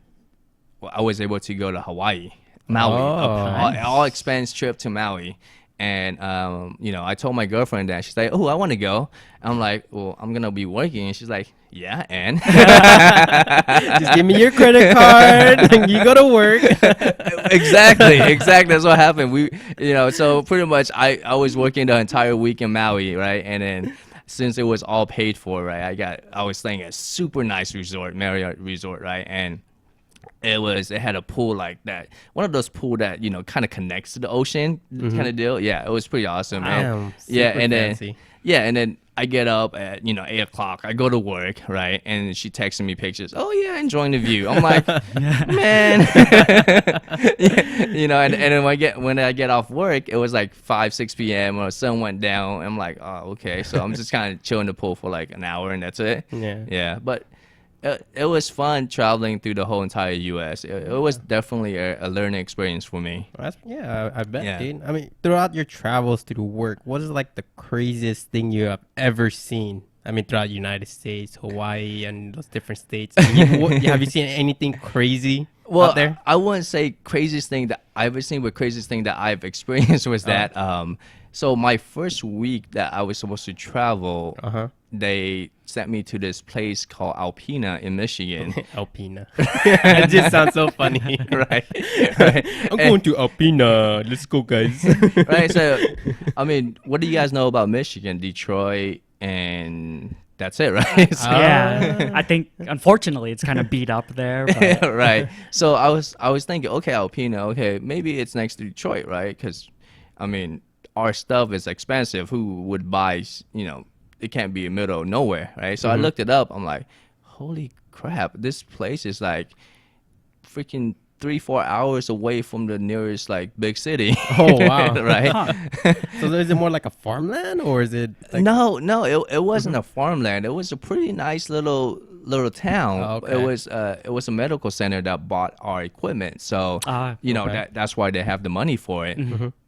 Speaker 2: was able to go to Hawaii, Maui, all expense trip to Maui, and I told my girlfriend that. She's like, "Oh, I want to go." I'm like, "Well, I'm gonna be working," and she's like, "Yeah, and
Speaker 3: Just give me your credit card and you go to work.
Speaker 2: exactly. That's what happened. So pretty much, I was working the entire week in Maui, right, and then. Since it was all paid for, right, I was staying at a super nice resort, Marriott resort, right, and it had a pool like that, one of those pool that kind of connects to the ocean kind of deal. Yeah, it was pretty awesome, man. Yeah, and
Speaker 3: fancy.
Speaker 2: then I get up at 8:00. I go to work, right, and she texting me pictures. Oh yeah, enjoying the view. I'm like, man, and then when I get off work, it was like 5-6 p.m. or the sun went down. I'm like, oh okay, so I'm just kind of chilling in the pool for like an hour and that's it. Yeah, but. It was fun traveling through the whole entire U.S. It was definitely a learning experience for me.
Speaker 3: I bet,
Speaker 2: Yeah.
Speaker 3: dude. I mean, throughout your travels through work, what is like the craziest thing you have ever seen? I mean, throughout United States, Hawaii, and those different states. I mean, have you seen anything crazy out there?
Speaker 2: I wouldn't say craziest thing that I've ever seen, but craziest thing that I've experienced was that. So my first week that I was supposed to travel, they sent me to this place called Alpena in Michigan.
Speaker 3: Alpena. It just sounds so funny.
Speaker 2: right.
Speaker 3: I'm going to Alpena. Let's go, guys.
Speaker 2: Right. So, I mean, what do you guys know about Michigan, Detroit, and that's it, right? So,
Speaker 1: Yeah, I think unfortunately it's kind of beat up there. But
Speaker 2: right. So I was thinking, okay, Alpena, okay, maybe it's next to Detroit, right? Because, I mean, our stuff is expensive. Who would buy, it can't be in the middle of nowhere, right? So I looked it up. I'm like, holy crap, this place is like freaking 3-4 hours away from the nearest like big city.
Speaker 3: Oh, wow.
Speaker 2: Right?
Speaker 3: So is it more like a farmland or is it like...
Speaker 2: No, it wasn't a farmland. It was a pretty nice little town.
Speaker 3: Oh, okay.
Speaker 2: It was a medical center that bought our equipment. So
Speaker 3: okay.
Speaker 2: that's why they have the money for it.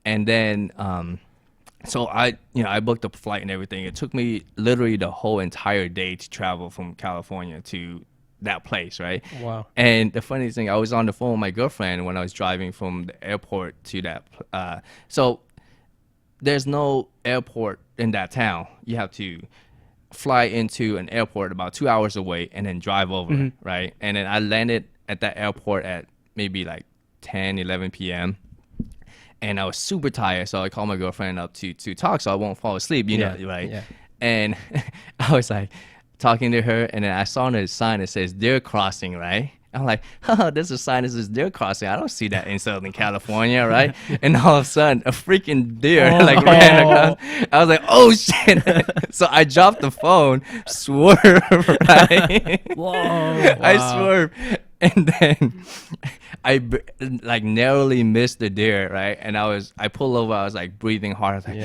Speaker 2: And then so I booked a flight and everything. It took me literally the whole entire day to travel from California to that place, right?
Speaker 3: Wow.
Speaker 2: And the funny thing, I was on the phone with my girlfriend when I was driving from the airport to that. So there's no airport in that town. You have to fly into an airport about 2 hours away and then drive over, right? And then I landed at that airport at maybe like 10-11 p.m. And I was super tired, so I called my girlfriend up to talk so I won't fall asleep, you know, right?
Speaker 3: Yeah.
Speaker 2: And I was like talking to her, and then I saw a sign that says deer crossing, right? I'm like, there's a sign that says deer crossing. I don't see that in Southern California, right? And all of a sudden, a freaking deer ran across. I was like, oh shit! So I dropped the phone, swerved, right?
Speaker 1: whoa,
Speaker 2: I swerved, and then I narrowly missed the deer, right? And I pulled over. I was like breathing hard. I was like,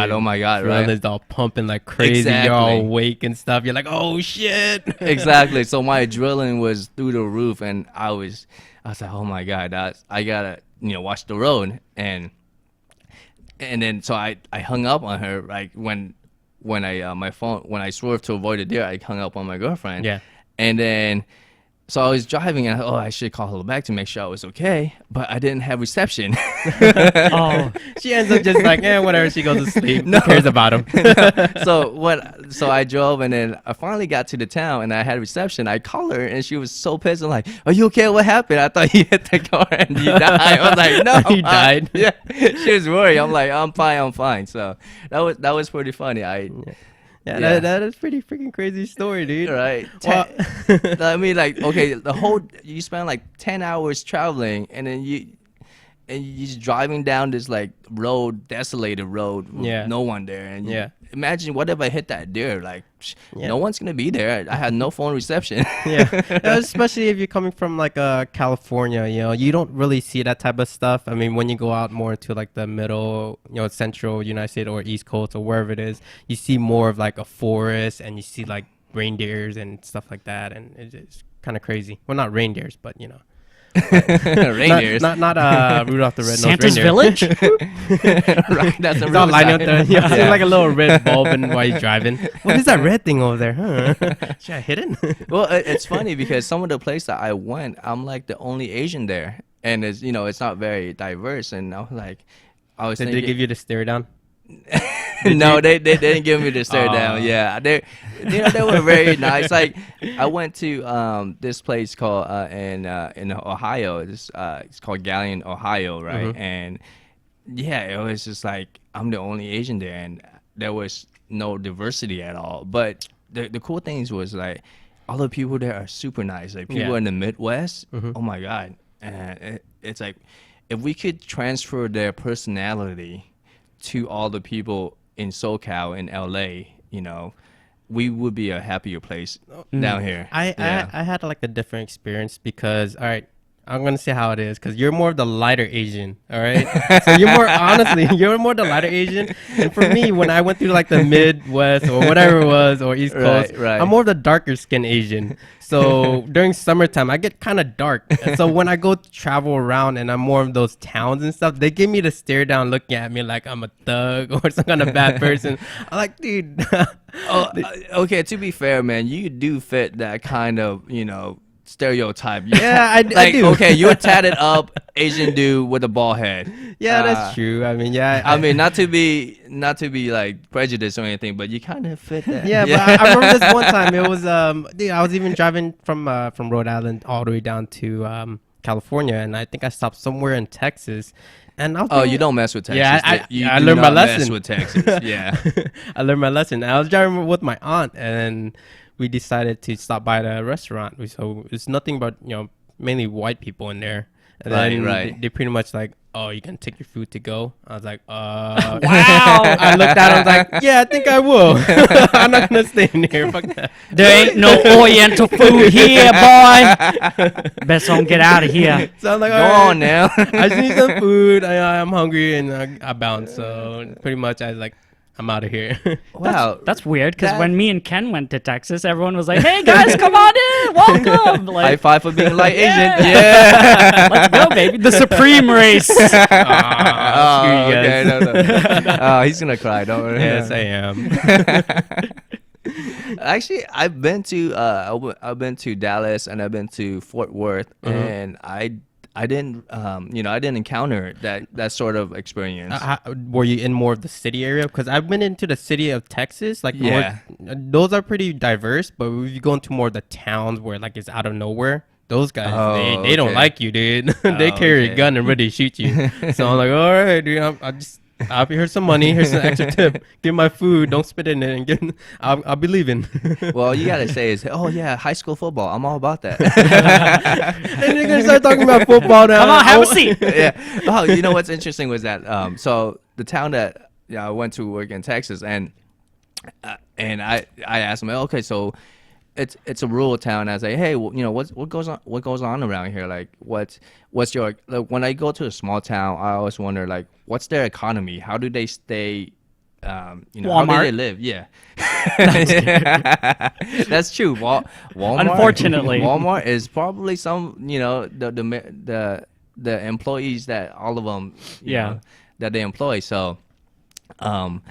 Speaker 2: oh my god, right?
Speaker 3: It's all pumping like crazy.
Speaker 2: Exactly.
Speaker 3: You're all awake and stuff. You're like, oh shit.
Speaker 2: Exactly. So my adrenaline was through the roof, and I was like, oh my god, I gotta watch the road. And and then so I hung up on her like when I swerved to avoid a deer, I hung up on my girlfriend.
Speaker 3: Yeah.
Speaker 2: And then so I was driving and I should call her back to make sure I was okay, but I didn't have reception.
Speaker 1: Oh,
Speaker 3: She ends up just like, whatever. She goes to sleep. Who cares about him?
Speaker 2: So I drove and then I finally got to the town and I had reception. I called her and she was so pissed. I'm like, "Are you okay? What happened? I thought you hit the car and you died." I was like, "No,
Speaker 3: You died?
Speaker 2: Yeah, she was worried. I'm like, "I'm fine." So that was pretty funny.
Speaker 3: Yeah, that is pretty freaking crazy story, dude.
Speaker 2: Right.
Speaker 3: Well,
Speaker 2: I mean, like, okay, you spend like 10 hours traveling, and then you're just driving down this like desolated road with no one there, and imagine what if I hit that deer? Like, no one's gonna be there. I had no phone reception.
Speaker 3: Especially if you're coming from like California, you don't really see that type of stuff. I mean, when you go out more to like the middle, central United States or East Coast or wherever it is, you see more of like a forest and you see like reindeers and stuff like that, and it's kind of crazy. Well, not reindeers, but
Speaker 2: Reindeers.
Speaker 3: Not Rudolph the Red-Nosed
Speaker 1: Santa's
Speaker 3: Reindeer.
Speaker 1: Village?
Speaker 2: Right, that's a
Speaker 3: It's all lining up there.
Speaker 2: Yeah.
Speaker 3: See like a little red bulb while you're driving. What is that red thing over there? Huh? Should I hit it?
Speaker 2: Well, it's funny because some of the places that I went, I'm like the only Asian there, and it's not very diverse. And I was
Speaker 3: Did
Speaker 2: thinking,
Speaker 3: they give you the stare down?
Speaker 2: No, they didn't give me the stare down. Yeah, they were very nice. Like I went to this place called in Ohio. It's called Galleon, Ohio, right?
Speaker 3: Mm-hmm.
Speaker 2: And yeah, it was just like I'm the only Asian there, and there was no diversity at all. But the cool things was like all the people there are super nice. Like people in the Midwest.
Speaker 3: Mm-hmm.
Speaker 2: Oh my god, and it's like if we could transfer their personality to all the people in SoCal in LA, we would be a happier place down here.
Speaker 3: I had like a different experience because, all right, I'm gonna say how it is because you're more of the lighter Asian, all right. So you're more the lighter Asian, and for me, when I went through like the Midwest or whatever it was or East Coast,
Speaker 2: Right.
Speaker 3: I'm more of the darker skin Asian. So during summertime, I get kind of dark. And so when I go travel around and I'm more of those towns and stuff, they give me the stare down, looking at me like I'm a thug or some kind of bad person. I'm like, dude.
Speaker 2: Okay. To be fair, man, you do fit that kind of stereotype.
Speaker 3: Yeah, I do.
Speaker 2: Okay, you're a tatted up Asian dude with a bald head.
Speaker 3: Yeah, that's true. I mean,
Speaker 2: I mean, not to be like prejudiced or anything, but you kind of fit that.
Speaker 3: Yeah, but I remember this one time. It was dude, I was even driving from Rhode Island all the way down to California, and I think I stopped somewhere in Texas. And I was
Speaker 2: you don't mess with Texas.
Speaker 3: Yeah, I learned my lesson.
Speaker 2: Mess with Texas. Yeah.
Speaker 3: I learned my lesson. I was driving with my aunt, and we decided to stop by the restaurant. So it's nothing but mainly white people in there. And then they pretty much like, "Oh, you can take your food to go." I was like,
Speaker 1: Wow.
Speaker 3: I looked at him, I was like, "Yeah, I think I will. I'm not gonna stay in here. Fuck that."
Speaker 1: There ain't no Oriental food here, boy. Best don't get out of here.
Speaker 3: So I'm like,
Speaker 2: Go
Speaker 3: "All right,
Speaker 2: on now.
Speaker 3: I just need some food. I'm hungry," and I bounced. So pretty much, I was like, I'm out of here.
Speaker 2: Wow.
Speaker 1: That's weird because when me and Ken went to Texas, everyone was like, "Hey guys, come on in, welcome!"
Speaker 2: High
Speaker 1: Like,
Speaker 2: five for being like Asian.
Speaker 1: Yeah. Let's go, baby. The supreme race.
Speaker 3: Screw you guys.
Speaker 2: Okay, no. Oh, he's gonna cry. Don't worry.
Speaker 3: Yes, I am.
Speaker 2: Actually, I've been to Dallas and I've been to Fort Worth, and I didn't I didn't encounter that sort of experience.
Speaker 3: Were you in more of the city area? Because I've been into the city of Texas. Like,
Speaker 2: Yeah.
Speaker 3: those are pretty diverse. But if you go into more of the towns where like it's out of nowhere, those guys they don't
Speaker 2: okay.
Speaker 3: like you, dude. They carry a gun and ready to shoot you. So I'm like, all right, dude, here's some money. Here's an extra tip. Give my food. Don't spit in it. And I'll be leaving.
Speaker 2: Well, you gotta say is, oh yeah, high school football. I'm all about that.
Speaker 3: And you're gonna start talking about football now.
Speaker 1: Come on, have a seat.
Speaker 2: Yeah. Oh, you know what's interesting was that so the town that I went to work in Texas, and I asked him, okay, so it's a rural town. I was like, hey, what goes on around here? Like, what's your, like, when I go to a small town, I always wonder, like, what's their economy? How do they stay? How do
Speaker 1: Walmart.
Speaker 2: they live? Yeah. That's true. Walmart.
Speaker 1: Unfortunately.
Speaker 2: Walmart is probably some, the employees that all of them, that they employ. So And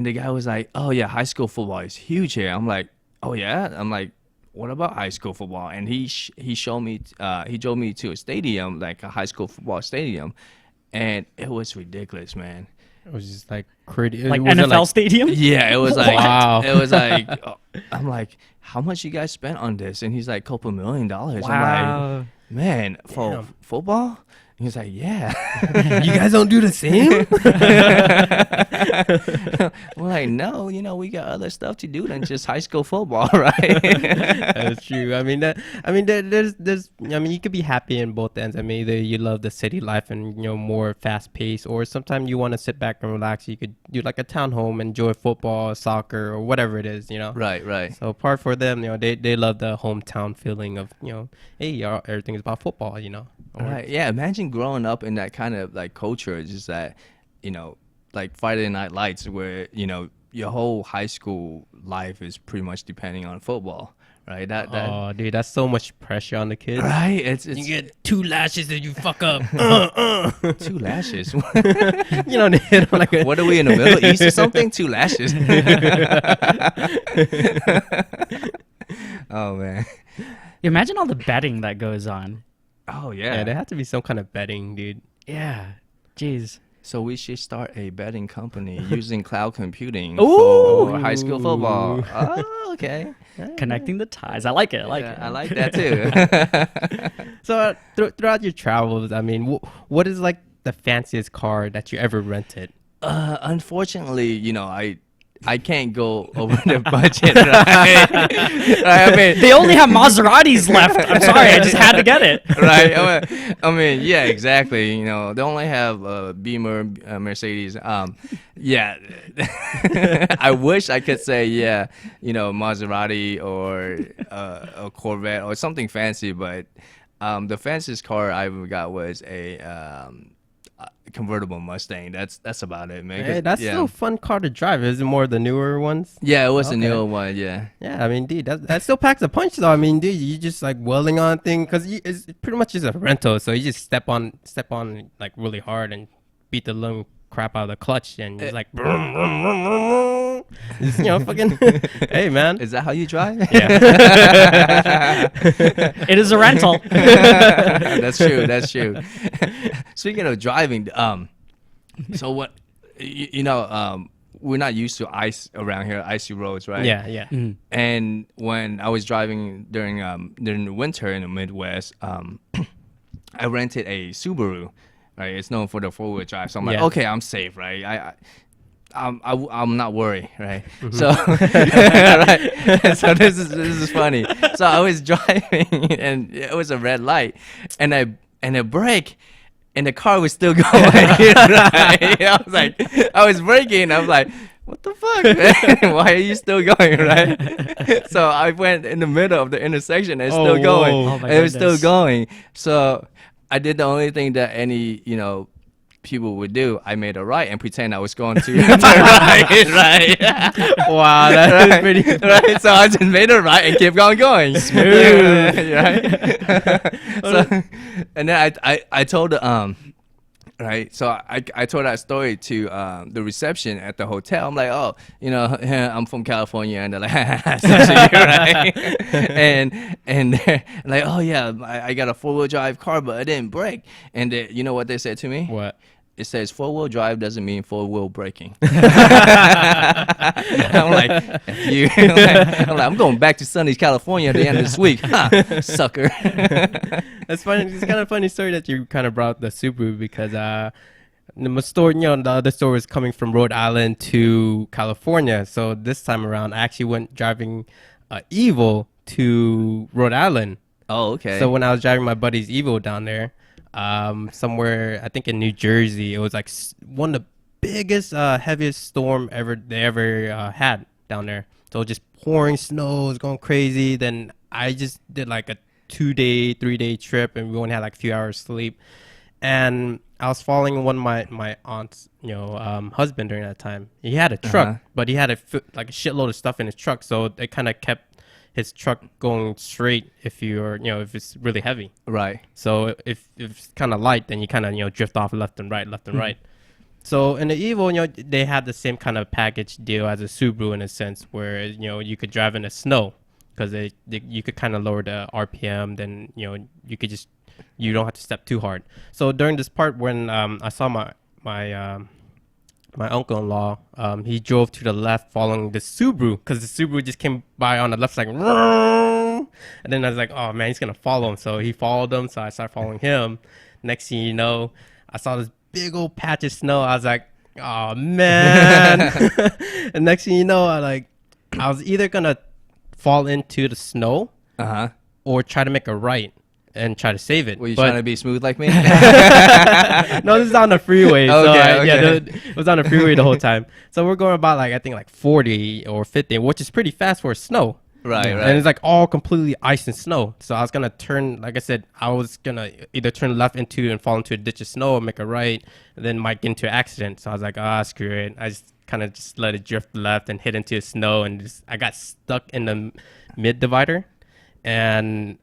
Speaker 2: the guy was like, "Oh yeah, high school football is huge here." I'm like, "Oh yeah." I'm like, "What about high school football?" And he showed me he drove me to a stadium, like a high school football stadium, and it was ridiculous, man.
Speaker 3: It was just like crazy.
Speaker 1: Like
Speaker 3: Was it
Speaker 1: NFL stadium?
Speaker 2: Yeah, it was like
Speaker 3: Wow.
Speaker 2: it was like I'm like, "How much you guys spent on this?" And he's like, "Couple $1 million." I'm like,
Speaker 1: Wow.
Speaker 2: "Man, for football?" He's like, "Yeah."
Speaker 3: You guys don't do the same?
Speaker 2: We're like, "No, we got other stuff to do than just high school football, right?"
Speaker 3: That's true. I mean there's I mean you could be happy in both ends. I mean either you love the city life and more fast paced, or sometimes you want to sit back and relax. You could do like a town home, enjoy football, soccer, or whatever it is,
Speaker 2: Right.
Speaker 3: So part for them, they love the hometown feeling of, hey, everything is about football, Or-
Speaker 2: Right. Yeah. Imagine growing up in that kind of like culture. It's just that, like Friday Night Lights, where your whole high school life is pretty much depending on football, right? That
Speaker 3: Oh, dude, that's so much pressure on the kids.
Speaker 2: right. It's
Speaker 3: You get 2 lashes if you fuck up.
Speaker 2: 2 lashes.
Speaker 3: They hit on like a,
Speaker 2: What are we in the Middle East or something? 2 lashes. Oh man.
Speaker 1: Imagine all the betting that goes on.
Speaker 2: Oh
Speaker 3: yeah, there had to be some kind of betting, dude.
Speaker 1: Yeah. Jeez.
Speaker 2: So we should start a betting company using cloud computing
Speaker 1: Ooh.
Speaker 2: for high school football. Oh, okay.
Speaker 1: Connecting the ties. I like it. I like
Speaker 2: Yeah,
Speaker 1: it.
Speaker 2: I like that too.
Speaker 3: So throughout your travels, I mean, what is like the fanciest car that you ever rented?
Speaker 2: Unfortunately, I can't go over the budget, right? I mean,
Speaker 1: They only have Maseratis left. I'm sorry. I just had to get it.
Speaker 2: right? I mean, yeah, exactly. They only have Beamer, Mercedes. Yeah, I wish I could say Maserati or a Corvette or something fancy, but the fanciest car I ever got was a convertible Mustang. That's about it, man.
Speaker 3: Hey, that's still a fun car to drive. Is it more the newer ones?
Speaker 2: Yeah, it was
Speaker 3: Okay.
Speaker 2: a newer one. Yeah.
Speaker 3: Yeah, I mean, dude, that still packs a punch, though. I mean, dude, you just like welding on thing because it's pretty much just a rental. So you just step on like really hard and beat the living crap out of the clutch, and just like, vroom, vroom, vroom, vroom, vroom. Just, fucking. Hey, man.
Speaker 2: Is that how you drive?
Speaker 3: Yeah.
Speaker 1: It is a rental.
Speaker 2: That's true. That's true. Speaking of driving, so what, we're not used to ice around here, icy roads, right?
Speaker 3: Yeah.
Speaker 2: And when I was driving during the winter in the Midwest, I rented a Subaru. Right, it's known for the 4-wheel drive, so I'm like,
Speaker 3: Yeah.
Speaker 2: okay, I'm safe, right? I'm not worried, right?
Speaker 3: Mm-hmm.
Speaker 2: So, right. So this is funny. So I was driving, and it was a red light, and I brake, and the car was still going. Right? I was braking. I was like, what the fuck, man? Why are you still going, right? So I went in the middle of the intersection, and it's still going.
Speaker 1: Oh, my
Speaker 2: And it was still
Speaker 1: goodness.
Speaker 2: going. So I did the only thing that any, people would do. I made a right and pretend I was going to turn right.
Speaker 3: Wow, that is pretty.
Speaker 2: Right. So I just made a right and kept on going. Smooth. Right. So, and then I told the right. So I told that story to the reception at the hotel. I'm like, oh, I'm from California, and they're like, right? and they're like, oh yeah, I got a 4-wheel drive car, but I didn't brake. And you know what they said to me?
Speaker 3: What?
Speaker 2: It says 4-wheel drive doesn't mean 4-wheel braking. I'm like, I'm going back to sunny California at the end of this week, sucker.
Speaker 3: That's funny. It's kind of funny story that you kind of brought the Subaru because the store, the other store was coming from Rhode Island to California. So this time around, I actually went driving Evo to Rhode Island.
Speaker 2: Oh, okay.
Speaker 3: So when I was driving my buddy's Evo down there, somewhere I think in New Jersey, it was like one of the biggest, heaviest storm they ever had down there. So just pouring snow, it was going crazy. Then I just did like a 2-day, 3-day trip, and we only had like a few hours sleep. And I was following one of my aunt's, husband during that time. He had a truck, but he had like a shitload of stuff in his truck, so it kind of kept his truck going straight if if it's really heavy.
Speaker 2: Right.
Speaker 3: So if it's kind of light, then you kind of drift off left and right. So in the Evo, they had the same kind of package deal as a Subaru in a sense, where you could drive in the snow because you could kind of lower the RPM. Then you don't have to step too hard. So during this part when I saw my uncle-in-law, he drove to the left following the Subaru because the Subaru just came by on the left like, and then I was like, oh man, he's gonna follow him. So he followed him, so I started following him. Next thing you know, I saw this big old patch of snow. I was like, oh man. And next thing you know, I was either gonna fall into the snow or try to make a right and try to save it.
Speaker 2: Were you trying to be smooth like me?
Speaker 3: No, this is on the freeway. It was on the freeway the whole time. So we're going about I think 40 or 50, which is pretty fast for snow.
Speaker 2: Right.
Speaker 3: And it's all completely ice and snow. So I was gonna turn, like I said, I was gonna either turn left into and fall into a ditch of snow or make a right, and then might get into an accident. So I was like, screw it. I just kind of just let it drift left and hit into the snow, and I got stuck in the mid divider, and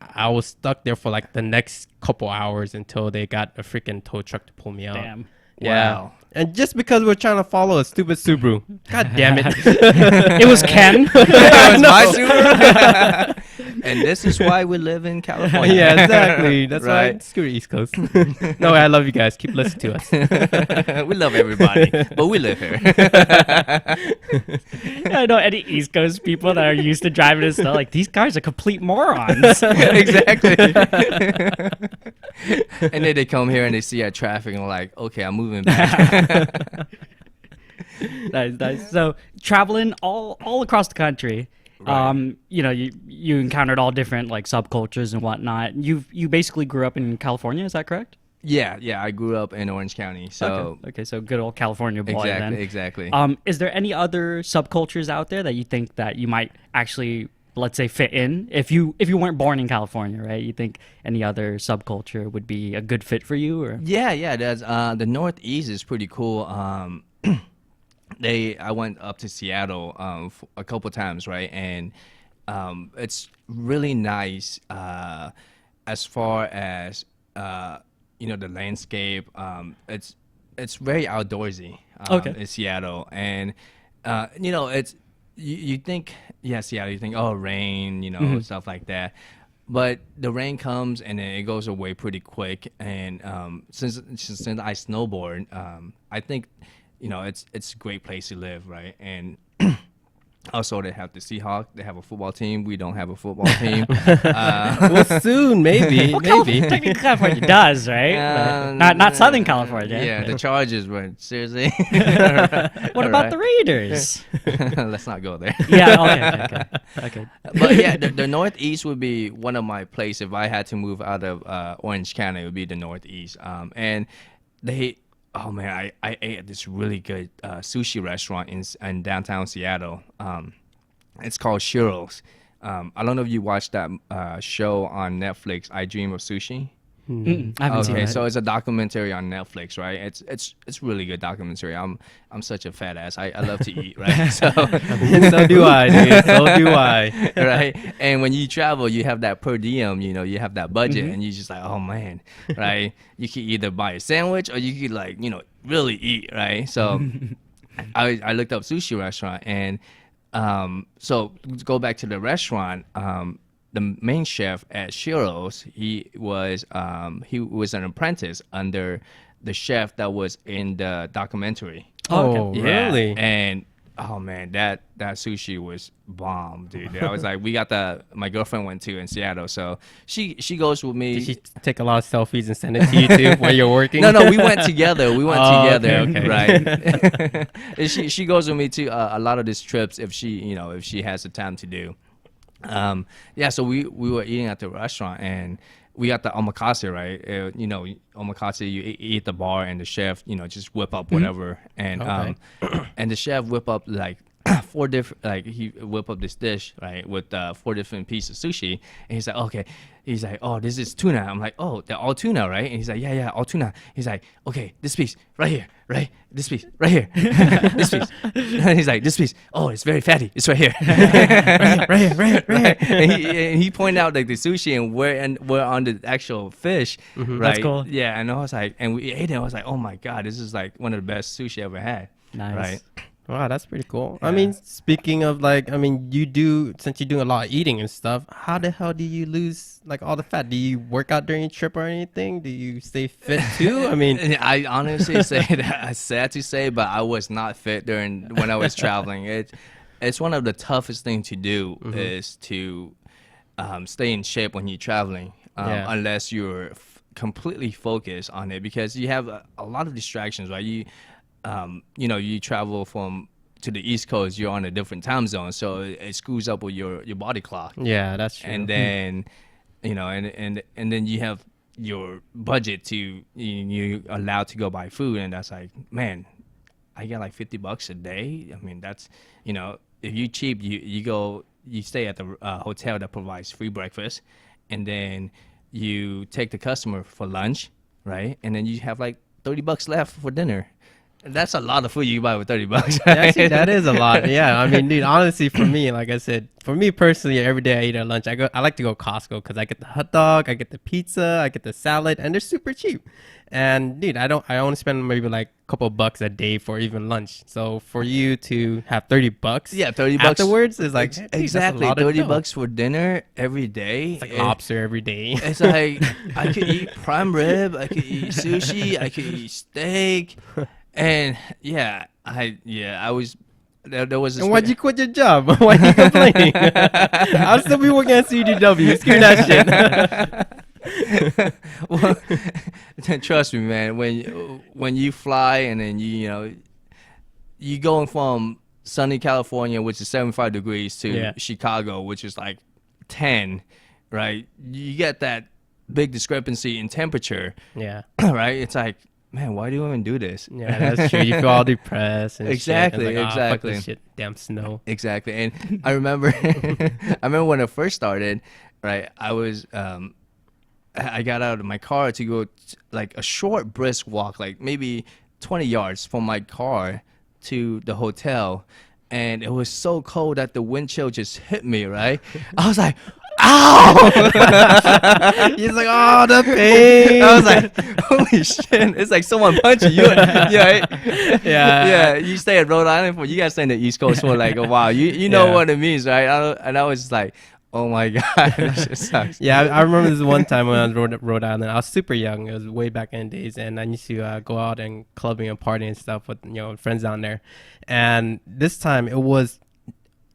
Speaker 3: I was stuck there for the next couple hours until they got a freaking tow truck to pull me out.
Speaker 1: Damn.
Speaker 3: Yeah.
Speaker 2: Wow.
Speaker 3: And just because we're trying to follow a stupid Subaru. God damn it.
Speaker 1: It was Ken.
Speaker 2: It was my Subaru. And this is why we live in California.
Speaker 3: Yeah, exactly. That's
Speaker 2: Right.
Speaker 3: why screw East Coast. No, I love you guys. Keep listening to us.
Speaker 2: We love everybody, but we live here.
Speaker 1: I know any East Coast people that are used to driving in snow, these guys are complete morons.
Speaker 2: Exactly. And then they come here and they see our traffic and like, okay, I'm moving back.
Speaker 1: Nice. So traveling all across the country,
Speaker 2: Right.
Speaker 1: you encountered all different subcultures and whatnot. You basically grew up in California, is that correct?
Speaker 2: Yeah. I grew up in Orange County, so
Speaker 1: Okay, so good old California boy then.
Speaker 2: exactly.
Speaker 1: Is there any other subcultures out there that you think that you might actually, let's say, fit in if you weren't born in California, right? You think any other subculture would be a good fit for you, or?
Speaker 2: Yeah. There's the Northeast is pretty cool. I went up to Seattle a couple times, right? And it's really nice as far as the landscape. It's very outdoorsy in Seattle, and it's you think Seattle, you think rain, stuff like that. But the rain comes and then it goes away pretty quick. And since I snowboard, I think it's a great place to live, right? And also they have the Seahawks. They have a football team. We don't have a football team.
Speaker 3: Well, soon, maybe.
Speaker 1: Technically, California does, right? But not Southern California.
Speaker 2: Yeah, the Chargers, but seriously.
Speaker 1: What about the Raiders?
Speaker 2: Let's not go there.
Speaker 1: Yeah. Okay.
Speaker 2: But yeah, the Northeast would be one of my places. If I had to move out of Orange County, it would be the Northeast. And oh man, I ate at this really good sushi restaurant in downtown Seattle. It's called Shiro's. I don't know if you watched that show on Netflix, I Dream of Sushi.
Speaker 1: I haven't seen that.
Speaker 2: So it's a documentary on Netflix, right? It's really good documentary. I'm such a fat ass. I love to eat, right? So
Speaker 3: So do I, dude. So do I.
Speaker 2: Right? And when you travel, you have that per diem, you have that budget, and you're just like, oh man, right? You could either buy a sandwich or you could really eat, right? So I looked up sushi restaurant, and so to go back to the restaurant, the main chef at Shiro's, he was an apprentice under the chef that was in the documentary.
Speaker 3: Oh,
Speaker 2: Yeah.
Speaker 3: really?
Speaker 2: And oh man, that sushi was bomb, dude. I was like, my girlfriend went to in Seattle, so she goes with me.
Speaker 3: Did she take a lot of selfies and send it to you too while you're working?
Speaker 2: No, we went together.
Speaker 3: Okay.
Speaker 2: Right? And she goes with me to a lot of these trips if she has the time to do. So we were eating at the restaurant, and we got the omakase, right? Omakase, you eat at the bar, and the chef, just whip up whatever, and and the chef whip up four different, like he whip up this dish, right, with 4 different pieces of sushi, and he's like, okay, he's like, oh, this is tuna. I'm like, oh, they're all tuna, right? And he's like, yeah, all tuna. He's like, okay, this piece right here, right? This piece right here, this piece. And he's like, this piece, oh, it's very fatty. It's right here, right here. And he pointed out like the sushi and we're on the actual fish, right?
Speaker 1: That's cool.
Speaker 2: Yeah, and I was like, and we ate it. I was like, oh my god, this is like one of the best sushi I ever had.
Speaker 1: Nice.
Speaker 2: Right.
Speaker 3: Wow, that's pretty cool.
Speaker 2: Yeah.
Speaker 3: I mean, speaking of like, I mean, since you're doing a lot of eating and stuff, how the hell do you lose like all the fat? Do you work out during your trip or anything? Do you stay fit too? I mean,
Speaker 2: I honestly say that I sad to say, but I was not fit when I was traveling. It's one of the toughest things to do is to stay in shape when you're traveling, unless you're completely focused on it, because you have a lot of distractions, right? You travel to the East Coast, you're on a different time zone, so it screws up with your body clock.
Speaker 3: yeah, that's true.
Speaker 2: And then, and then you have your budget to you're allowed to go buy food, and that's like, man, I get like $50 a day. I mean, that's if you cheap, you stay at the hotel that provides free breakfast, and then you take the customer for lunch, right? And then you have like $30 left for dinner. That's a lot of food you buy with $30. Right?
Speaker 3: Actually, that is a lot. Yeah, I mean, dude, honestly, for me, like I said, for me personally, every day I eat at lunch. I like to go Costco because I get the hot dog, I get the pizza, I get the salad, and they're super cheap. And dude, I only spend maybe like a couple of bucks a day for even lunch. So for you to have $30,
Speaker 2: yeah, $30
Speaker 3: afterwards is like
Speaker 2: exactly $30 for dinner every day.
Speaker 3: It's like lobster every day.
Speaker 2: It's like I could eat prime rib, I could eat sushi, I could eat steak. And I was. There was.
Speaker 3: And why'd you quit your job? Why are you complaining? I'll still be working at CDW. Screw that shit.
Speaker 2: Well, trust me, man. When you fly and then you going from sunny California, which is 75 degrees, to Chicago, which is like 10, right? You get that big discrepancy in temperature.
Speaker 3: Yeah.
Speaker 2: Right. It's like, man, why do you even do this?
Speaker 3: Yeah, that's true. You feel all depressed and
Speaker 2: exactly,
Speaker 3: shit. And
Speaker 2: exactly.
Speaker 3: Fuck this shit, damn snow.
Speaker 2: Exactly. And I remember, when I first started, right? I was, I got out of my car to go like a short brisk walk, like maybe 20 yards from my car to the hotel, and it was so cold that the wind chill just hit me. Right? I was like, ow!
Speaker 3: He's like, oh, the pain.
Speaker 2: I was like, holy shit! It's like someone punching you. Yeah, yeah. You stay at Rhode Island you guys stay in the East Coast for like a while. You know what it means, right? And I was like, oh my god, this shit sucks.
Speaker 3: Yeah, I remember this one time when I was in Rhode Island. I was super young. It was way back in the days, and I used to go out and clubbing and partying and stuff with friends down there. And this time it was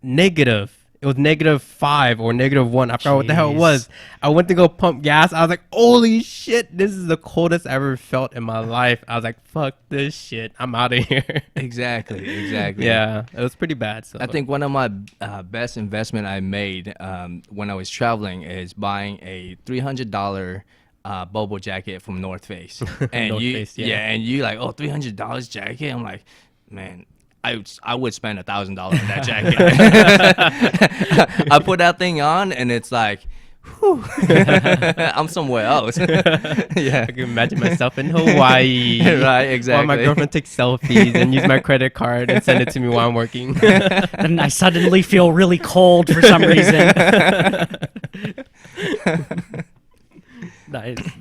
Speaker 3: negative. It was -5 or -1. I forgot what the hell it was. I went to go pump gas. I was like, holy shit, this is the coldest I ever felt in my life. I was like, fuck this shit. I'm out of here.
Speaker 2: Exactly.
Speaker 3: Yeah, it was pretty bad. So
Speaker 2: I think one of my best investment I made when I was traveling is buying a $300 Bobo jacket from North Face. And
Speaker 3: North Face, yeah.
Speaker 2: And you like, oh, $300 jacket? I'm like, man, I would spend $1,000 on that jacket. I put that thing on, and it's like, whew, I'm somewhere else. Yeah,
Speaker 3: I can imagine myself in Hawaii.
Speaker 2: Right, exactly.
Speaker 3: While my girlfriend takes selfies and use my credit card and send it to me while I'm working.
Speaker 1: Then I suddenly feel really cold for some reason.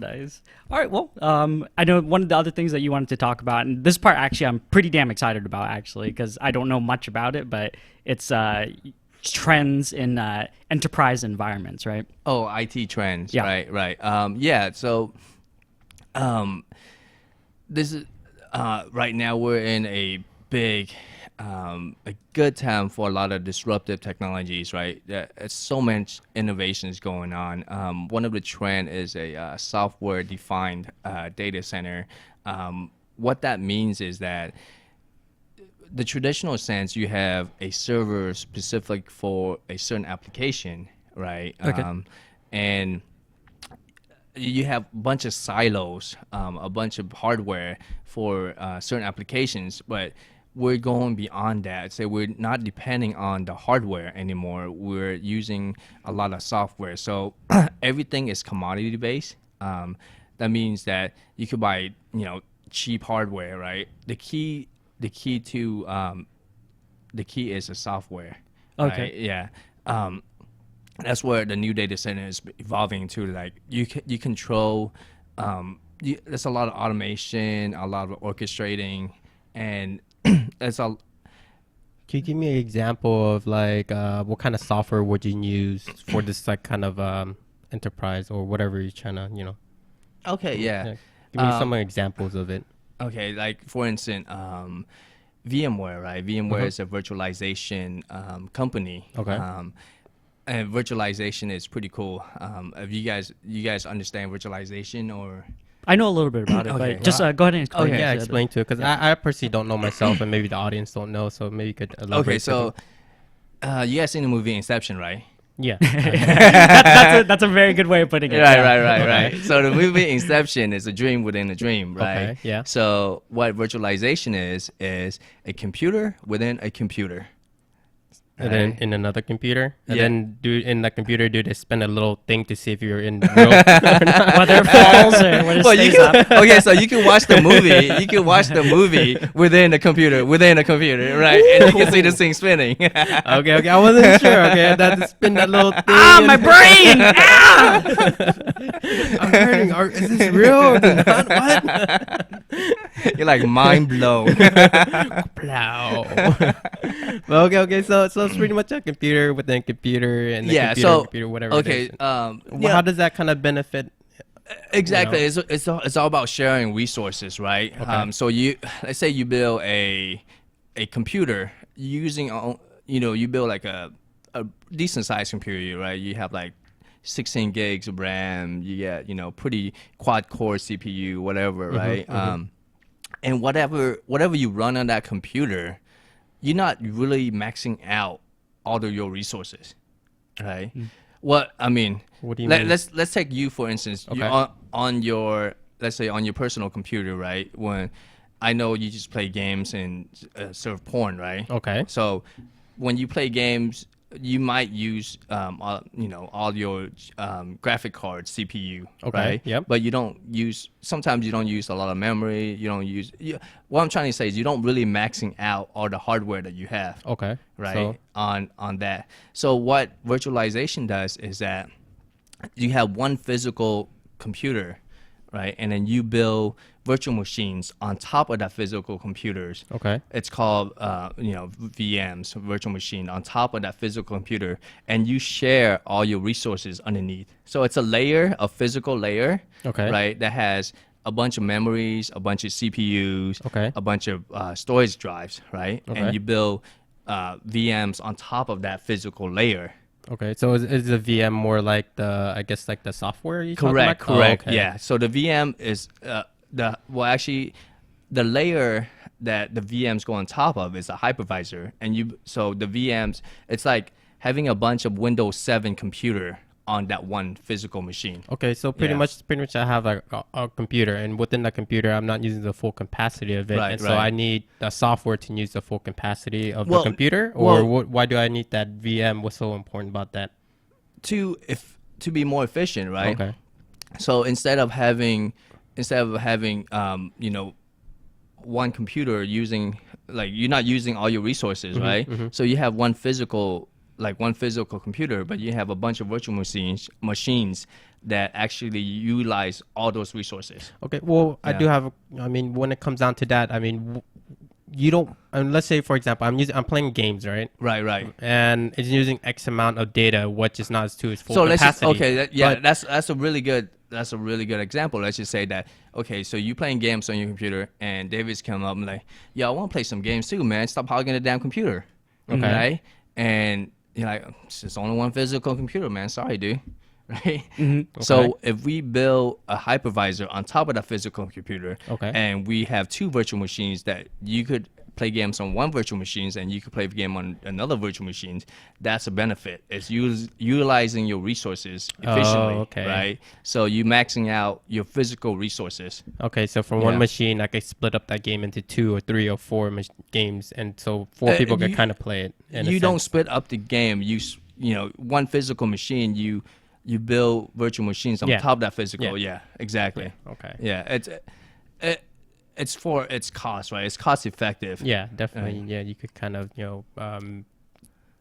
Speaker 1: Nice. All right, well, I know one of the other things that you wanted to talk about, and this part actually I'm pretty damn excited about, actually, because I don't know much about it, but it's trends in enterprise environments, right?
Speaker 2: Oh, IT trends.
Speaker 1: Yeah.
Speaker 2: Right. Yeah. So, this is right now we're in a good time for a lot of disruptive technologies, right? There's so much innovations going on. One of the trend is a software-defined data center. What that means is that the traditional sense, you have a server specific for a certain application, right?
Speaker 1: Okay.
Speaker 2: And you have a bunch of silos, a bunch of hardware for certain applications, but we're going beyond that. So we're not depending on the hardware anymore. We're using a lot of software. So everything is commodity based. That means that you could buy, cheap hardware, right? The key is the software.
Speaker 1: Okay.
Speaker 2: Right? Yeah. That's where the new data center is evolving to. Like you control. There's a lot of automation, a lot of orchestrating, and it's a.
Speaker 3: Can you give me an example of like what kind of software would you use for this like kind of enterprise or whatever you're trying to,
Speaker 2: Okay, yeah.
Speaker 3: Give me some examples of it.
Speaker 2: Okay, like for instance, VMware, right? VMware is a virtualization company.
Speaker 3: Okay.
Speaker 2: And virtualization is pretty cool. If you guys understand virtualization or?
Speaker 1: I know a little bit about it,
Speaker 2: Okay.
Speaker 1: but just go ahead and explain.
Speaker 3: Okay, yeah,
Speaker 1: it.
Speaker 3: explain to it because I personally don't know myself and maybe the audience don't know, so maybe you could elaborate.
Speaker 2: Okay, so you guys seen the movie Inception, right?
Speaker 3: Yeah.
Speaker 1: That's a very good way of putting it.
Speaker 2: Right. So the movie Inception is a dream within a dream, right?
Speaker 3: Okay, yeah.
Speaker 2: So what virtualization is a computer within a computer.
Speaker 3: And then in another computer, and
Speaker 2: Yeah.
Speaker 3: then in that computer, they spend a little thing to see if you're in real.
Speaker 1: Whether it falls or when it
Speaker 2: Well, you
Speaker 1: stays up.
Speaker 2: can, okay, so you can watch the movie. You can watch the movie within a computer, right? And you can see this thing spinning.
Speaker 3: Okay, I wasn't sure. Okay, I had to spin that little thing.
Speaker 1: My brain!
Speaker 3: I'm hurting. Is this real? Is it not? What?
Speaker 2: You're like mind blown.
Speaker 3: Plow. Well, okay. So it's pretty much a computer within a computer and a
Speaker 2: Yeah,
Speaker 3: computer,
Speaker 2: so-
Speaker 3: computer, whatever.
Speaker 2: Okay.
Speaker 3: It is.
Speaker 2: Well,
Speaker 3: How does that kind of benefit?
Speaker 2: Exactly. It's all about sharing resources, right?
Speaker 3: Okay.
Speaker 2: So let's say you build a computer using you build like a decent sized computer, right? You have like 16 gigs of RAM. You get pretty quad core CPU, whatever, right? And whatever you run on that computer, you're not really maxing out all of your resources, right? What do you mean? Let's take you for instance.
Speaker 3: Okay.
Speaker 2: You on your, let's say, on your personal computer, right? When I know you just play games and serve porn, right?
Speaker 3: Okay.
Speaker 2: So when you play games, you might use all your graphic card CPU,
Speaker 3: Okay,
Speaker 2: right?
Speaker 3: yep.
Speaker 2: But sometimes you don't use a lot of memory. What I'm trying to say is you don't really maxing out all the hardware that you have.
Speaker 3: Okay.
Speaker 2: Right.
Speaker 3: So,
Speaker 2: On that. So what virtualization does is that you have one physical computer, right? And then you build virtual machines on top of that physical computers.
Speaker 3: okay.
Speaker 2: It's called VMs, virtual machine, on top of that physical computer, and you share all your resources underneath. So it's a physical layer,
Speaker 3: Okay.
Speaker 2: right? That has a bunch of memories, a bunch of CPUs,
Speaker 3: Okay.
Speaker 2: a bunch of storage drives, right?
Speaker 3: Okay.
Speaker 2: And you build VMs on top of that physical layer.
Speaker 3: Okay. So is the VM more like the software you talking about?
Speaker 2: Correct.
Speaker 3: Oh, okay.
Speaker 2: Yeah. So the VM is the layer that the VMs go on top of is a hypervisor, and so the VMs, it's like having a bunch of Windows 7 computer on that one physical machine.
Speaker 3: Okay, so pretty
Speaker 2: Yeah.
Speaker 3: much I have a computer, and within that computer, I'm not using the full capacity of it,
Speaker 2: Right,
Speaker 3: and so
Speaker 2: right.
Speaker 3: I need the software to use the full capacity of
Speaker 2: Well,
Speaker 3: the computer, why do I need that VM? What's so important about that?
Speaker 2: To be more efficient, right?
Speaker 3: Okay,
Speaker 2: So instead of having one computer using, like, you're not using all your resources, right? So you have one physical computer, but you have a bunch of virtual machines that actually utilize all those resources.
Speaker 3: okay. Well, I
Speaker 2: Yeah.
Speaker 3: do have. When it comes down to that, you don't. Let's say, for example, I'm playing games, right?
Speaker 2: Right.
Speaker 3: And it's using X amount of data, which is not to its full
Speaker 2: So let's just,
Speaker 3: capacity.
Speaker 2: that's a really good example. Let's just say that, okay, so you playing games on your computer, and David's come up and like, yo, I want to play some games too, man. Stop hogging the damn computer.
Speaker 3: Okay.
Speaker 2: Right? And you're like, it's just only one physical computer, man. Sorry, dude. right?
Speaker 3: Okay.
Speaker 2: So if we build a hypervisor on top of that physical computer,
Speaker 3: Okay.
Speaker 2: and we have two virtual machines that you could play games on one virtual machines and you could play the game on another virtual machines, that's a benefit. It's utilizing your resources efficiently,
Speaker 3: okay.
Speaker 2: right? So you maxing out your physical resources.
Speaker 3: Okay, so from one machine, I could split up that game into 2 or 3 or 4 games, and so 4 people could kind of play it.
Speaker 2: You don't split up the game. You know, one physical machine, you build virtual machines on top of that physical. Yeah, exactly.
Speaker 3: Yeah, okay.
Speaker 2: Yeah, it's for its cost, right? It's cost effective.
Speaker 3: Yeah, definitely. Yeah, you could kind of,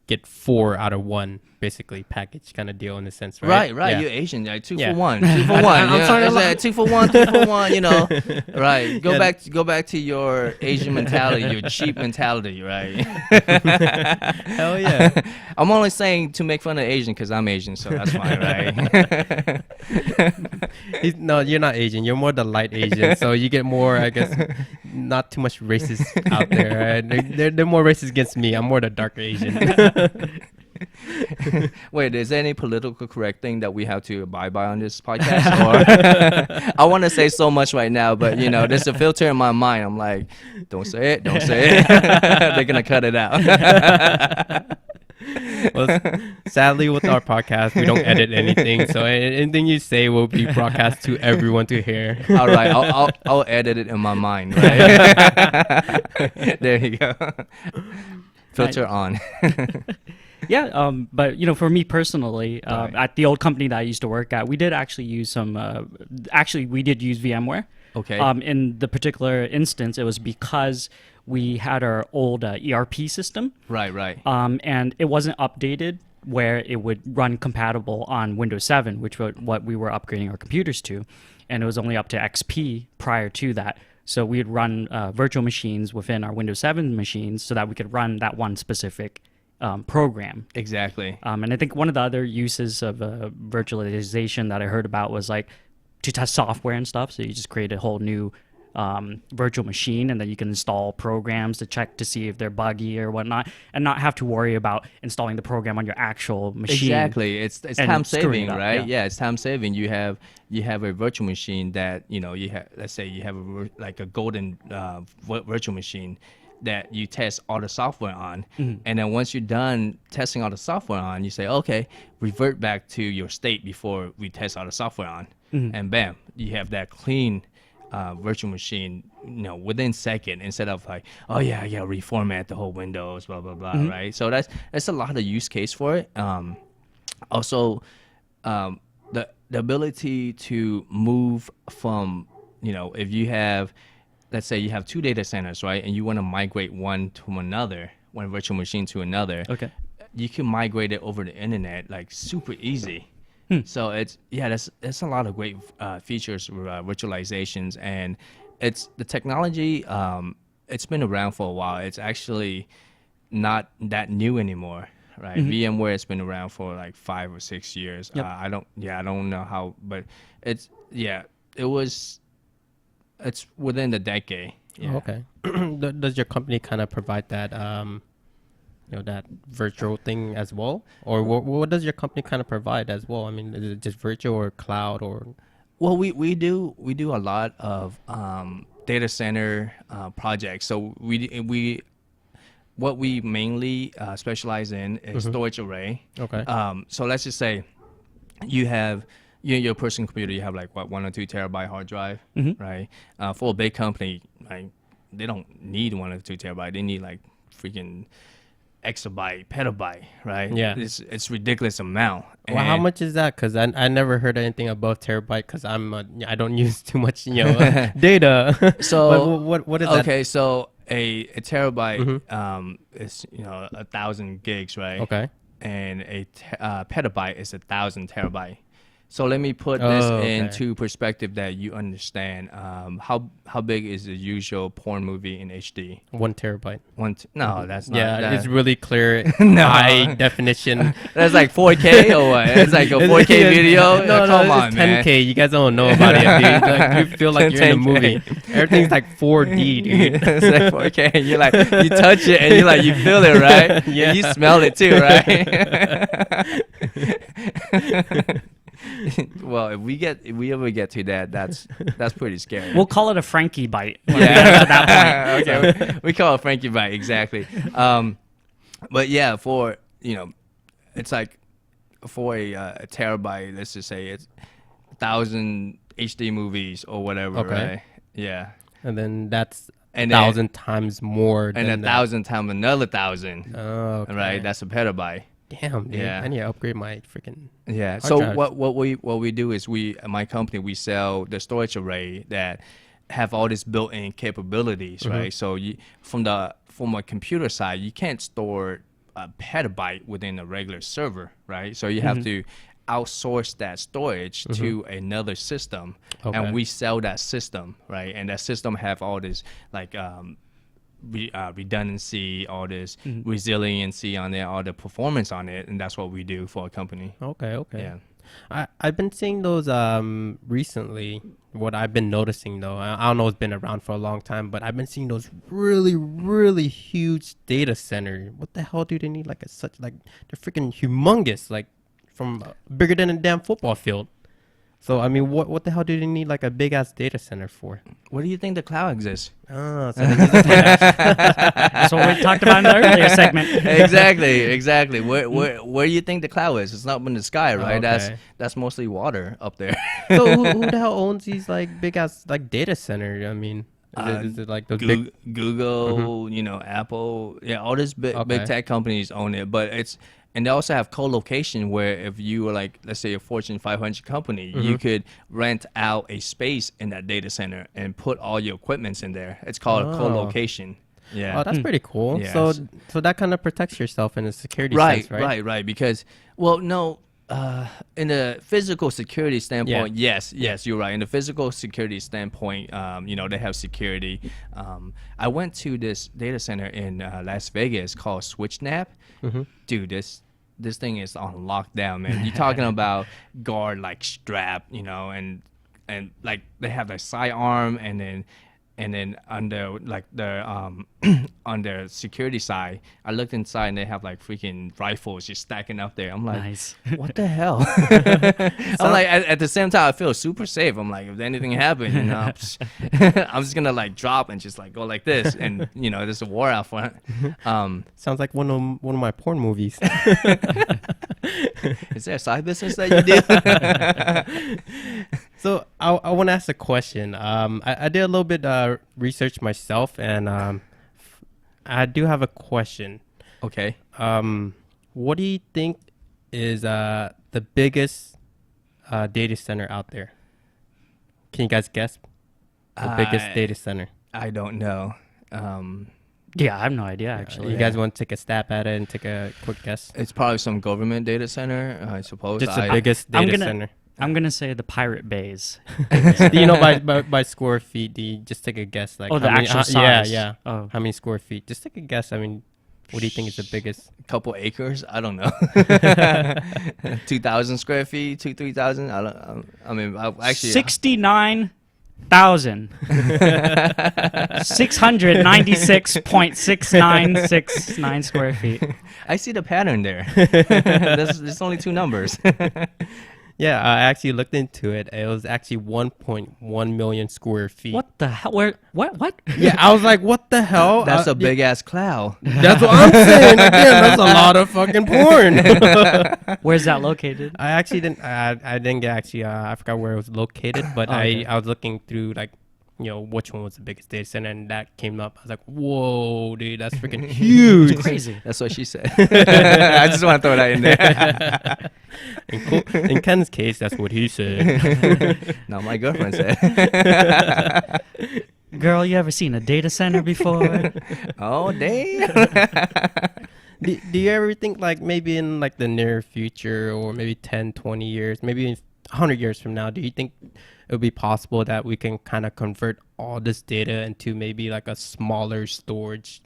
Speaker 3: get 4 out of 1, basically package kind of deal in a sense, right?
Speaker 2: Right.
Speaker 3: Yeah.
Speaker 2: You're Asian, like 2 for 1, 2 for 1. I'm sorry, it's like 2 for 1, 2 for 1. You know, right? Go back to your Asian mentality, your cheap mentality, right?
Speaker 3: Hell yeah.
Speaker 2: I'm only saying to make fun of Asian because I'm Asian, so that's fine, right?
Speaker 3: No, you're not Asian. You're more the light Asian, so you get more, I guess, not too much racist out there. Right? They're more racist against me. I'm more the darker Asian.
Speaker 2: Wait, is there any political correct thing that we have to abide by on this podcast? Or I want to say so much right now, but there's a filter in my mind. I'm like, don't say it. They're gonna cut it out.
Speaker 3: Well, sadly, with our podcast, we don't edit anything, so anything you say will be broadcast to everyone to hear.
Speaker 2: All right, I'll edit it in my mind. Right? There you go. Filter on.
Speaker 1: Yeah, but for me personally, at the old company that I used to work at, we did actually use some. We did use VMware.
Speaker 2: Okay.
Speaker 1: In the particular instance, it was because we had our old ERP system.
Speaker 2: Right.
Speaker 1: And it wasn't updated where it would run compatible on Windows 7, which was what we were upgrading our computers to, and it was only up to XP prior to that. So we'd run virtual machines within our Windows 7 machines so that we could run that one specific program.
Speaker 2: Exactly.
Speaker 1: And I think one of the other uses of virtualization that I heard about was like to test software and stuff. So you just create a whole new virtual machine, and then you can install programs to check to see if they're buggy or whatnot, and not have to worry about installing the program on your actual machine.
Speaker 2: Exactly. It's time saving, right?
Speaker 1: Yeah,
Speaker 2: it's time saving. You have a virtual machine that you have. Let's say you have a golden virtual machine that you test all the software on, and then once you're done testing all the software on, you say, okay, revert back to your state before we test all the software on, and bam, you have that clean virtual machine, within second, instead of like, oh yeah, I gotta reformat the whole Windows, blah blah blah, right? So that's a lot of use case for it. Also, the ability to move from, if you have, let's say you have 2 data centers, right, and you want to migrate one virtual machine to another.
Speaker 1: Okay.
Speaker 2: You can migrate it over the internet like super easy. So that's a lot of great features for virtualizations, and it's the technology. It's been around for a while. It's actually not that new anymore, right? VMware has been around for like 5 or 6 years.
Speaker 1: Yep.
Speaker 2: I don't know how, but it's within the decade. Yeah.
Speaker 3: Oh, okay. Does your company kind of provide that that virtual thing as well, or what does your company kind of provide as well? I mean, is it just virtual or cloud or?
Speaker 2: Well, we do a lot of data center projects. So what we mainly specialize in is storage array.
Speaker 3: Okay.
Speaker 2: So let's just say you have your personal computer. You have like 1 or 2 terabyte hard drive, right? For a big company, like they don't need 1 or 2 terabyte. They need like freaking exabyte, petabyte, right?
Speaker 3: Yeah.
Speaker 2: It's ridiculous amount.
Speaker 3: Well, how much is that? Because I never heard anything above terabyte, because I don't use too much data.
Speaker 2: So
Speaker 3: what is that?
Speaker 2: Okay, so a terabyte is 1,000 gigs, right?
Speaker 3: Okay.
Speaker 2: And a petabyte is 1,000 terabyte. So let me put this into perspective that you understand. How big is the usual porn movie in HD?
Speaker 3: 1 terabyte.
Speaker 2: No, that's not.
Speaker 3: Yeah, it's really clear,
Speaker 2: No.
Speaker 3: high definition.
Speaker 2: That's like 4K or what? It's like a 4K video?
Speaker 3: No,
Speaker 2: Come
Speaker 3: it's
Speaker 2: on,
Speaker 3: 10K.
Speaker 2: man.
Speaker 3: You guys don't know about it, dude. Like, you feel like you're in a
Speaker 2: 10K.
Speaker 3: movie. Everything's like 4D, dude.
Speaker 2: It's like 4K. You're like, you touch it and you feel it, right?
Speaker 3: Yeah.
Speaker 2: And you smell it too, right? Well, if we ever get to that, that's pretty scary.
Speaker 1: We'll call it a Frankybyte. When we get to that point.
Speaker 2: Okay, we call it Frankybyte, exactly. But yeah, for it's like for a terabyte. Let's just say it's 1,000 HD movies or whatever,
Speaker 3: Okay.
Speaker 2: right? Yeah,
Speaker 3: And then that's
Speaker 2: and
Speaker 3: 1,000 times more.
Speaker 2: and
Speaker 3: than
Speaker 2: 1,000 times another 1,000,
Speaker 3: Oh, okay.
Speaker 2: right? That's a petabyte.
Speaker 3: Damn, dude.
Speaker 2: Yeah.
Speaker 3: I need to upgrade my freaking.
Speaker 2: Yeah.
Speaker 3: Hard
Speaker 2: So
Speaker 3: drives.
Speaker 2: what we do is my company, we sell the storage array that have all these built-in capabilities, right? So from a computer side, you can't store a petabyte within a regular server, right? So you have to outsource that storage to another system,
Speaker 3: Okay.
Speaker 2: and we sell that system, right? And that system have all this like redundancy, all this resiliency on it, all the performance on it, and that's what we do for a company.
Speaker 3: Okay.
Speaker 2: Yeah.
Speaker 3: I've been seeing those recently. What I've been noticing though, I don't know, it's been around for a long time, but I've been seeing those really, really huge data center. What the hell do they need like they're freaking humongous, like from bigger than a damn football field. So I mean, what the hell do they need like a big ass data center for?
Speaker 2: What do you think the cloud exists?
Speaker 3: Oh, so they use it
Speaker 1: That's what we talked about in the earlier segment.
Speaker 2: exactly. Where do you think the cloud is? It's not up in the sky, right?
Speaker 3: Okay.
Speaker 2: That's mostly water up there.
Speaker 3: So who the hell owns these like big ass like data center? I mean, is it like those big?
Speaker 2: Google, Apple, yeah, all these big
Speaker 3: Okay.
Speaker 2: tech companies own it, but and they also have co-location where if you were like, let's say a Fortune 500 company, you could rent out a space in that data center and put all your equipments in there. It's called co-location. Yeah.
Speaker 3: Oh, that's pretty cool.
Speaker 2: Yes.
Speaker 3: So that kind of protects yourself in a security
Speaker 2: Right,
Speaker 3: sense, right?
Speaker 2: right. Because, well, no, in the physical security standpoint, yes, you're right. In the physical security standpoint, they have security. I went to this data center in Las Vegas called SwitchNap. Dude, this thing is on lockdown, man. You're talking about guard like strap, and like they have the sidearm, and then under like the on their security side, I looked inside and they have like freaking rifles just stacking up there. I'm like,
Speaker 1: Nice.
Speaker 2: what the hell? I'm like, at the same time, I feel super safe. I'm like, if anything happened, I'm just gonna like drop and just like go like this, and there's a war out front.
Speaker 3: Sounds like one of my porn movies.
Speaker 2: Is there a side business that you do?
Speaker 3: So I want to ask a question. I did a little bit research myself, and I do have a question.
Speaker 2: Okay.
Speaker 3: What do you think is the biggest data center out there? Can you guys guess the biggest data center?
Speaker 2: I don't know.
Speaker 1: Yeah, I have no idea actually.
Speaker 3: You guys want to take a stab at it and take a quick guess?
Speaker 2: It's probably some government data center, I suppose.
Speaker 3: Just the biggest data center.
Speaker 1: I'm gonna say the Pirate Bays.
Speaker 3: Do you know by square feet? Do you just take a guess? Like
Speaker 1: Oh, the
Speaker 3: how many,
Speaker 1: actual
Speaker 3: Yeah,
Speaker 1: size.
Speaker 3: yeah.
Speaker 1: Oh.
Speaker 3: How many square feet? Just take a guess. I mean, what do you think is the biggest?
Speaker 2: A couple acres. I don't know. 2,000 square feet, 3,000. I mean, actually.
Speaker 1: 69,696.6969 square feet.
Speaker 2: I see the pattern there. There's only two numbers.
Speaker 3: Yeah, I actually looked into it. It was actually 1.1 million square feet.
Speaker 1: What the hell? Where? What?
Speaker 3: Yeah, I was like, what the hell?
Speaker 2: That's a big ass cloud.
Speaker 3: That's what I'm saying. Again, that's a lot of fucking porn.
Speaker 1: Where's that located?
Speaker 3: I actually didn't. I didn't get actually. I forgot where it was located, but
Speaker 1: Okay.
Speaker 3: I was looking through like, which one was the biggest data center, and that came up. I was like, whoa, dude, that's freaking huge.
Speaker 1: It's crazy.
Speaker 2: That's what she said. I just want to throw that in there.
Speaker 3: In Ken's case, that's what he said.
Speaker 2: No, my girlfriend said.
Speaker 1: Girl, you ever seen a data center before?
Speaker 2: Oh, damn.
Speaker 3: Do you ever think like maybe in like the near future, or maybe 10, 20 years, maybe in 100 years from now, do you think it would be possible that we can kind of convert all this data into maybe like a smaller storage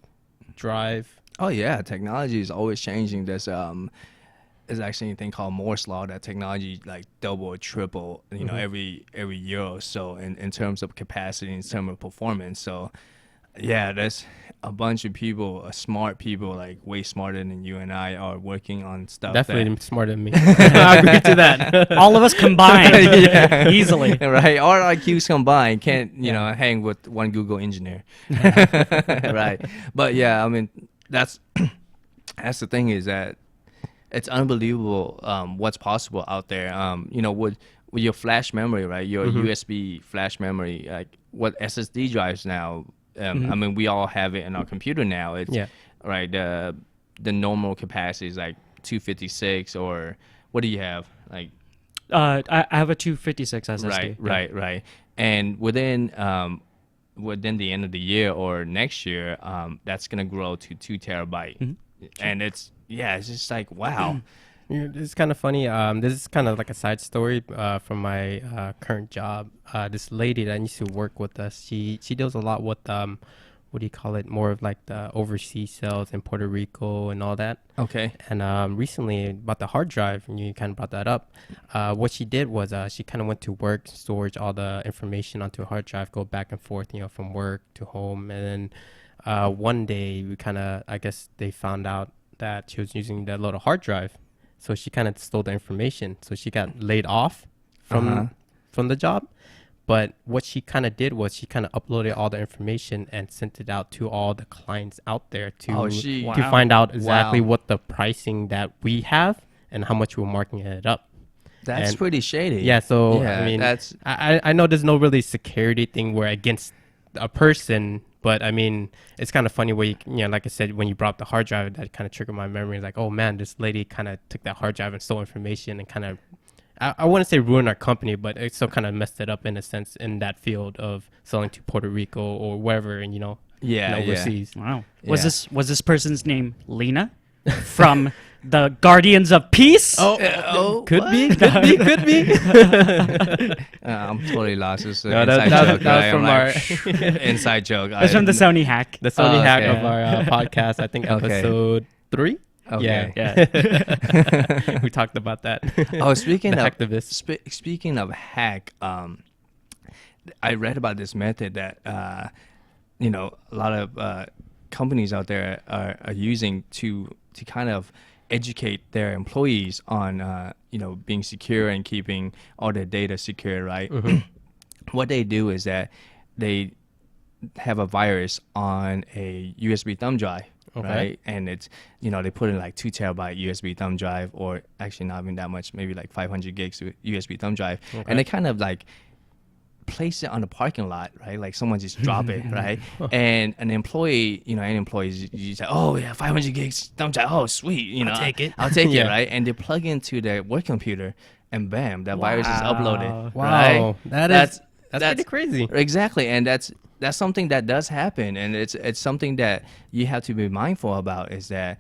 Speaker 3: drive?
Speaker 2: Oh yeah, technology is always changing. There's actually a thing called Moore's law that technology like double or triple, every year or so in terms of capacity, in terms of performance. So Yeah, there's a bunch of people, smart people, like way smarter than you and I, are working on stuff.
Speaker 3: Definitely smarter than me. I agree to that.
Speaker 1: All of us combined, easily.
Speaker 2: Right, all our IQs combined can't hang with one Google engineer. Right, but yeah, I mean that's the thing, is that it's unbelievable what's possible out there. With your flash memory, right? Your USB flash memory, like what SSD drives now. I mean, we all have it in our computer now. It's right. The normal capacity is like 256, or what do you have? Like,
Speaker 1: I have a 256 SSD.
Speaker 2: Right. And within the end of the year or next year, that's gonna grow to 2 terabyte, and it's just like wow.
Speaker 3: It's kind of funny. This is kind of like a side story from my current job. This lady that used to work with us, she deals a lot with what do you call it? More of like the overseas sales in Puerto Rico and all that.
Speaker 2: Okay.
Speaker 3: And recently about the hard drive, and you kind of brought that up. What she did was she kind of went to work, storage all the information onto a hard drive, go back and forth, from work to home, and then one day we kind of, I guess they found out that she was using that little hard drive. So she kind of stole the information. So she got laid off from the job. But what she kind of did was she kind of uploaded all the information and sent it out to all the clients out there to find out exactly what the pricing that we have and how much we're marking it up.
Speaker 2: That's pretty shady.
Speaker 3: Yeah. So I mean, I know there's no really security thing where against a person. But I mean, it's kind of funny where like I said, when you brought up the hard drive, that kind of triggered my memory. Like, oh man, this lady kind of took that hard drive and stole information and kind of, I wouldn't say ruined our company, but it still kind of messed it up in a sense in that field of selling to Puerto Rico or wherever, and overseas.
Speaker 1: Wow. Was this person's name Lena from the Guardians of Peace?
Speaker 3: Could be.
Speaker 2: I'm totally lost. It's
Speaker 3: that was from our
Speaker 2: inside joke.
Speaker 1: It's from the Sony hack.
Speaker 3: The Sony hack of our podcast. I think episode 3.
Speaker 2: Okay.
Speaker 3: Yeah. We talked about that.
Speaker 2: Speaking of
Speaker 3: activists.
Speaker 2: Speaking of hack, I read about this method that a lot of companies out there are using to kind of educate their employees on being secure and keeping all their data secure, right? What they do is that they have a virus on a USB thumb drive, right? And it's they put in like 2 terabyte USB thumb drive, or actually not even that much, maybe like 500 gigs USB thumb drive, and they kind of like place it on the parking lot, right? Like someone just drop it, right? And an employee, any employees, you say, oh yeah, 500 gigs thumb drive, oh sweet,
Speaker 3: I'll take it,
Speaker 2: right? And they plug into their work computer, and bam, that virus is uploaded.
Speaker 3: Wow,
Speaker 2: right?
Speaker 3: that's pretty crazy.
Speaker 2: Exactly, and that's something that does happen, and it's something that you have to be mindful about, is that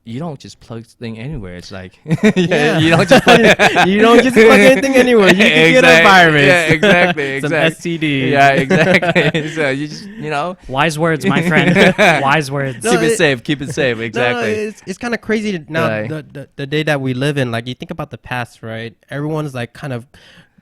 Speaker 2: you don't just plug thing anywhere. It's like you don't just plug
Speaker 3: anything anywhere. You can get a virus.
Speaker 2: Yeah, exactly.
Speaker 3: Some STD.
Speaker 2: Yeah, exactly. So you just
Speaker 1: wise words, my friend. Wise words.
Speaker 2: Keep it safe. Exactly.
Speaker 3: No, it's kind of crazy now. Right. The day that we live in, like you think about the past, right? Everyone's like kind of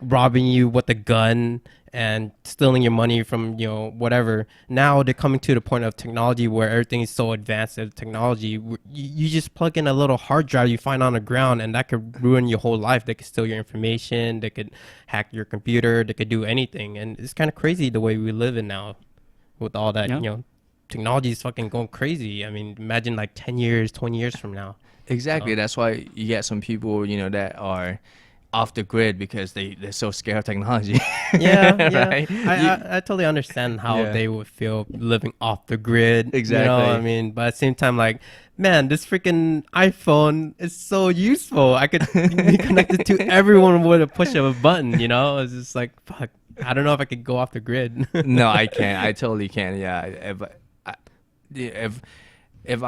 Speaker 3: robbing you with a gun and stealing your money from whatever. Now they're coming to the point of technology where everything is so advanced in technology. You just plug in a little hard drive you find on the ground, and that could ruin your whole life. They could steal your information, they could hack your computer, they could do anything. And it's kind of crazy the way we live in now with all that. Technology is fucking going crazy. I mean, imagine like 10 years, 20 years from now.
Speaker 2: Exactly. That's why you get some people that are off the grid because they're so scared of technology.
Speaker 3: Right? I totally understand how they would feel living off the grid.
Speaker 2: Exactly.
Speaker 3: I mean, but at the same time, like, man, this freaking iPhone is so useful. I could be connected to everyone with a push of a button. It's just like, fuck, I don't know if I could go off the grid.
Speaker 2: No, I can't. I totally can. Yeah. If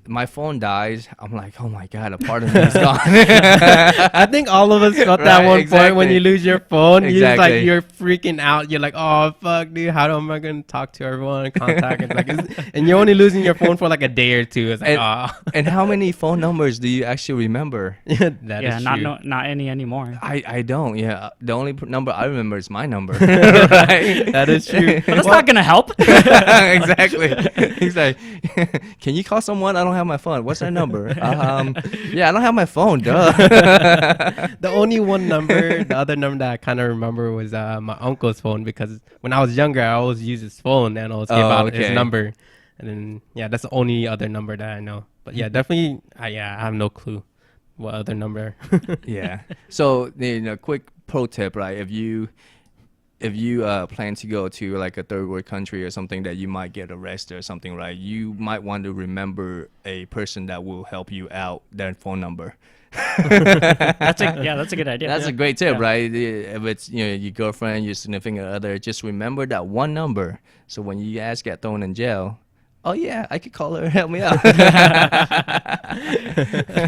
Speaker 2: my phone dies, I'm like, oh my god, a part of me is gone.
Speaker 3: I think all of us felt that
Speaker 2: Right,
Speaker 3: one point when
Speaker 2: exactly.
Speaker 3: you lose your phone.
Speaker 2: Exactly.
Speaker 3: You're freaking out. You're like, oh fuck, dude, how am I gonna talk to everyone and contact? And you're only losing your phone for like a day or two. It's like,
Speaker 2: And how many phone numbers do you actually remember?
Speaker 3: that
Speaker 1: Yeah,
Speaker 3: is
Speaker 1: not
Speaker 3: true.
Speaker 1: not any anymore.
Speaker 2: I don't. Yeah, the only number I remember is my number. Right?
Speaker 3: That is true.
Speaker 1: But that's not gonna help.
Speaker 2: Exactly. He's like, can you call someone? I don't have my phone. What's that number? Yeah, I don't have my phone. Duh.
Speaker 3: The only one number, the other number that I kind of remember was my uncle's phone, because when I was younger, I always used his phone and always gave out his
Speaker 2: okay.
Speaker 3: number. And then, yeah, that's the only other number that I know. But yeah, definitely, I have no clue what other number.
Speaker 2: Yeah. So, quick pro tip, right? If you plan to go to like a third world country or something that you might get arrested or something, right? You might want to remember a person that will help you out, their phone number.
Speaker 1: That's a good idea.
Speaker 2: That's a great tip, right? If it's your girlfriend, your significant other, just remember that one number. So when you guys get thrown in jail, oh yeah, I could call her and help me out.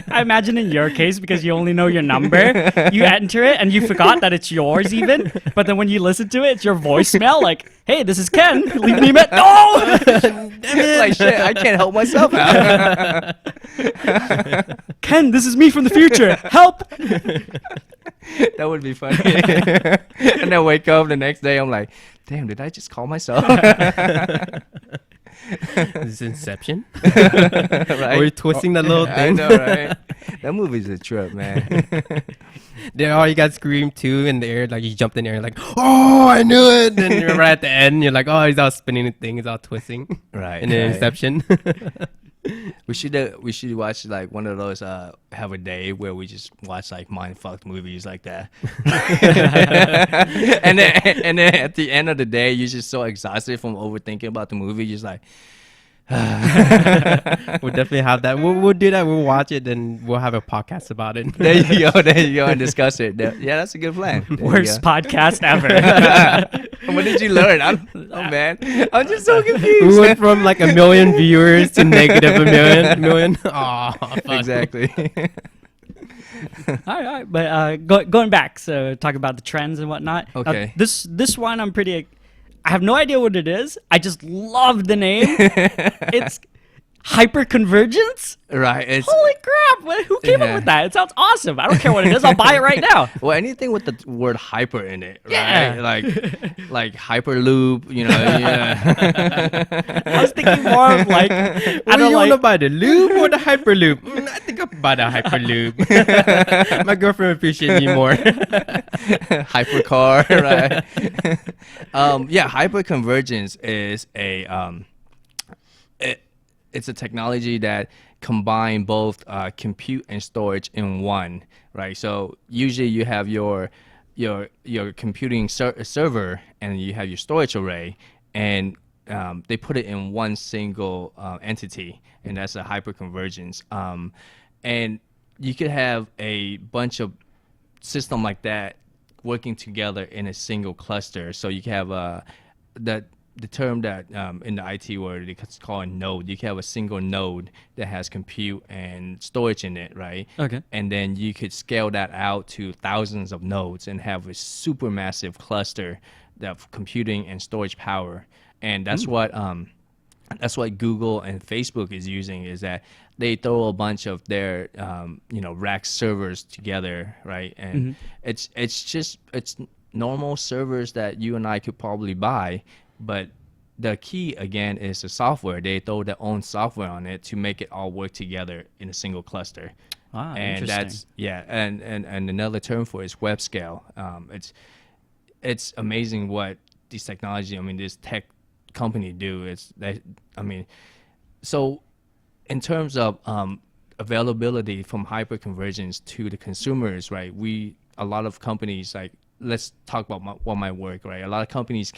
Speaker 1: I imagine in your case, because you only know your number, you enter it and you forgot that it's yours even. But then when you listen to it, it's your voicemail like, hey, this is Ken. Leave me a minute. No!
Speaker 2: Like shit, I can't help myself out.
Speaker 1: Ken, this is me from the future. Help!
Speaker 2: That would be funny. And then wake up the next day, I'm like, damn, did I just call myself?
Speaker 3: Is this Inception?
Speaker 2: Right?
Speaker 3: Or you twisting that little
Speaker 2: I
Speaker 3: thing?
Speaker 2: know, right? That movie's a trip, man.
Speaker 3: Then you got screamed too in the air, like you jumped in the air, like, oh, I knew it. Then you're right at the end, you're like, oh, he's all spinning the thing, he's all twisting.
Speaker 2: Right.
Speaker 3: And then
Speaker 2: right.
Speaker 3: Inception.
Speaker 2: We should watch like one of those have a day where we just watch like mind fucked movies like that. and then at the end of the day, you're just so exhausted from overthinking about the movie. You're just like,
Speaker 3: We'll definitely have that. We'll do that. We'll watch it, and we'll have a podcast about it.
Speaker 2: there you go, and discuss it. Yeah, that's a good plan. There you
Speaker 1: Worst
Speaker 2: go.
Speaker 1: podcast ever.
Speaker 2: What did you learn? Oh man, I'm just so
Speaker 3: We
Speaker 2: confused.
Speaker 3: went from like 1 million viewers to negative a million. Oh, fuck.
Speaker 2: Exactly.
Speaker 1: all right, but going back, so talk about the trends and whatnot.
Speaker 2: Okay.
Speaker 1: This one I'm pretty. I have no idea what it is. I just love the name. It's hyperconvergence.
Speaker 2: Right. It's
Speaker 1: Holy crap! Who came up
Speaker 2: Yeah.
Speaker 1: with that? It sounds awesome. I don't care what it is. I'll buy it right now.
Speaker 2: well, anything with the word hyper in it, right?
Speaker 1: Yeah.
Speaker 2: Like hyperloop, yeah.
Speaker 1: I was thinking more of like I
Speaker 3: What
Speaker 1: don't
Speaker 3: do you want to
Speaker 1: like.
Speaker 3: buy, the loop or the hyperloop? I think I'll buy the hyperloop. My girlfriend appreciates me more.
Speaker 2: Hypercar, right? Yeah, hyperconvergence is it's a technology that combine both compute and storage in one, right? So usually you have your computing server and you have your storage array, and they put it in one single entity, and that's a hyperconvergence. And you could have a bunch of system like that working together in a single cluster. So you can have the term that in the IT world it's called a node. You can have a single node that has compute and storage in it, right?
Speaker 1: Okay.
Speaker 2: And then you could scale that out to thousands of nodes and have a super massive cluster of computing and storage power. And that's what Google and Facebook is using, is that they throw a bunch of their rack servers together, right? And it's normal servers that you and I could probably buy, but the key again is the software. They throw their own software on it to make it all work together in a single cluster.
Speaker 1: Ah,
Speaker 2: And
Speaker 1: interesting.
Speaker 2: and another term for it is web scale. It's amazing what these technology, this tech company do. So in terms of availability from hyperconvergence to the consumers, right? A lot of companies, like, let's talk about my work, right? A lot of companies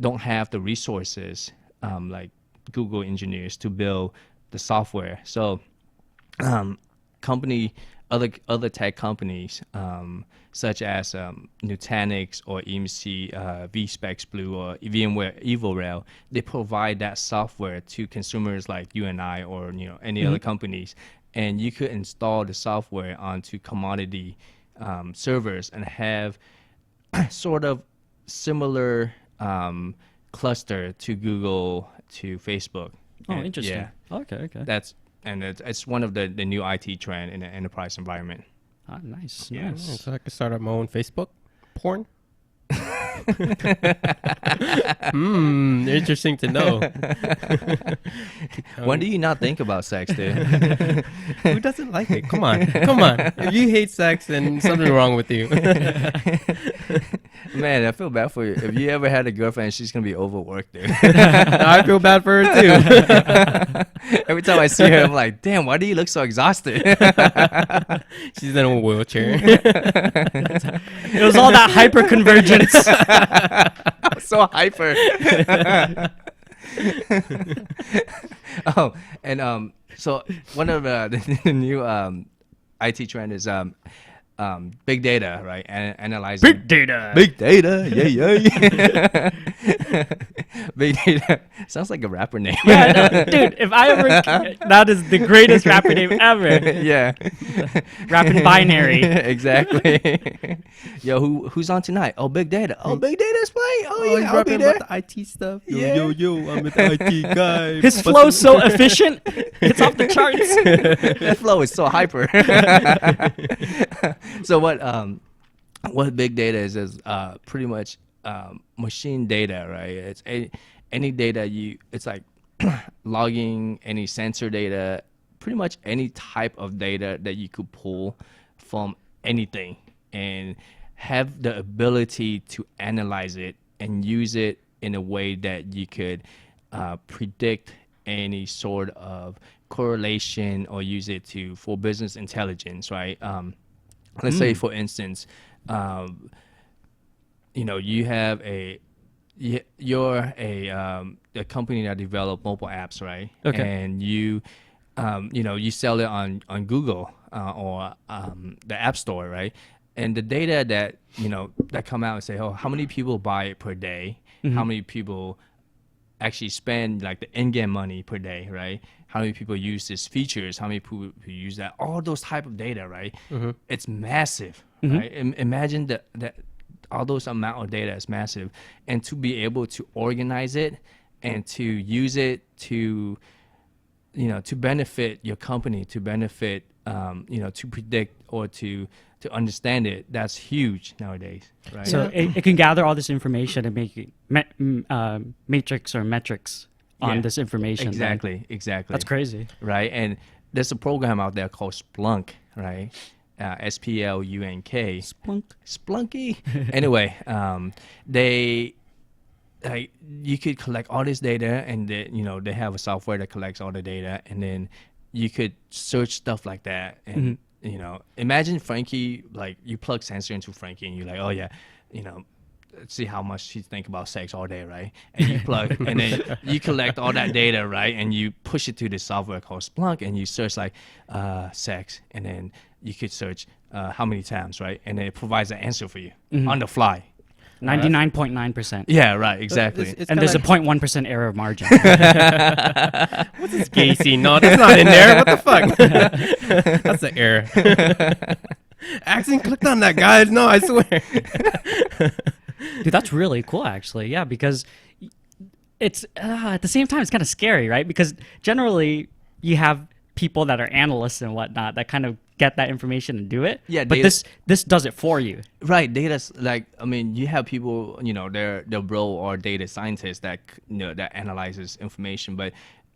Speaker 2: don't have the resources, like Google engineers, to build the software. So company other tech companies, such as Nutanix or EMC, vSpecs Blue, or VMware EvoRail, they provide that software to consumers like you and I, or any other companies, and you could install the software onto commodity servers and have sort of similar cluster to Google, to Facebook.
Speaker 1: Oh,
Speaker 2: And,
Speaker 1: interesting.
Speaker 2: Yeah,
Speaker 1: Okay.
Speaker 2: it's one of the new IT trend in the enterprise environment.
Speaker 1: Ah, nice.
Speaker 2: Yeah.
Speaker 1: Nice.
Speaker 3: So I could start up my own Facebook porn. Interesting to know.
Speaker 2: When do you not think about sex, dude?
Speaker 3: Who doesn't like it? Come on. If you hate sex, then something's wrong with you.
Speaker 2: Man, I feel bad for you. If you ever had a girlfriend, she's gonna be overworked, dude.
Speaker 3: I feel bad for her too.
Speaker 2: Every time I see her, I'm like, damn, why do you look so exhausted?
Speaker 3: She's in a wheelchair.
Speaker 1: It was all that hyperconvergence.
Speaker 2: I'm so hyper. Oh, and so one of the new IT trend is big data, right? And analyzing
Speaker 1: Big data.
Speaker 2: Big data, yeah. Big data sounds like a rapper name.
Speaker 1: Yeah, no, dude, if I ever, that is the greatest rapper name ever.
Speaker 2: Yeah,
Speaker 1: Rapping binary.
Speaker 2: Exactly. Yo, who's on tonight? Oh, Big Data. Oh, Big Data's playing. Oh, yeah,
Speaker 3: he's
Speaker 2: I'll be
Speaker 3: rapping
Speaker 2: there.
Speaker 3: about the IT stuff.
Speaker 2: Yeah.
Speaker 3: Yo, I'm an IT guy.
Speaker 1: His flow's so efficient, it's off the charts.
Speaker 2: That flow is so hyper. So what big data is pretty much machine data, right? It's any data it's like logging, any sensor data, pretty much any type of data that you could pull from anything and have the ability to analyze it and use it in a way that you could predict any sort of correlation or use it for business intelligence, right? Let's say, for instance, you have you're a company that develop mobile apps, right?
Speaker 1: Okay.
Speaker 2: And you sell it on Google or the App Store, right? And the data that come out and say, oh, how many people buy it per day? How many people actually spend like the in-game money per day, right? How many people use these features? How many people who use that? All those type of data, right? It's massive, right? Imagine that all those amount of data is massive, and to be able to organize it and to use it to benefit your company, to benefit, to predict or to understand it, that's huge nowadays, right?
Speaker 1: So it can gather all this information and make matrix or metrics on this information.
Speaker 2: Exactly.
Speaker 1: That's crazy.
Speaker 2: Right, and there's a program out there called Splunk, right? SPLUNK. Splunky. Anyway, you could collect all this data, and they have a software that collects all the data, and then you could search stuff like that. And imagine Franky, like you plug sensor into Franky, and you're like, oh yeah, see how much she think about sex all day, right? And you plug, and then you collect all that data, right? And you push it to this software called Splunk, and you search like sex, and then you could search how many times, right? And then it provides an answer for you on the fly.
Speaker 1: 99.9%.
Speaker 2: Yeah, right, exactly.
Speaker 1: And there's a 0.1% error margin.
Speaker 3: What's this Gacy? No, that's not in there. What the fuck? That's an error. Accent clicked on that, guys. No, I swear.
Speaker 1: Dude, that's really cool, actually. Yeah, because it's at the same time, it's kind of scary, right? Because generally, you have people that are analysts and whatnot that kind of get that information and do it.
Speaker 2: Yeah,
Speaker 1: but this does it for you.
Speaker 2: Right, data's like, I mean, you have people, they're role or data scientists that that analyzes information, but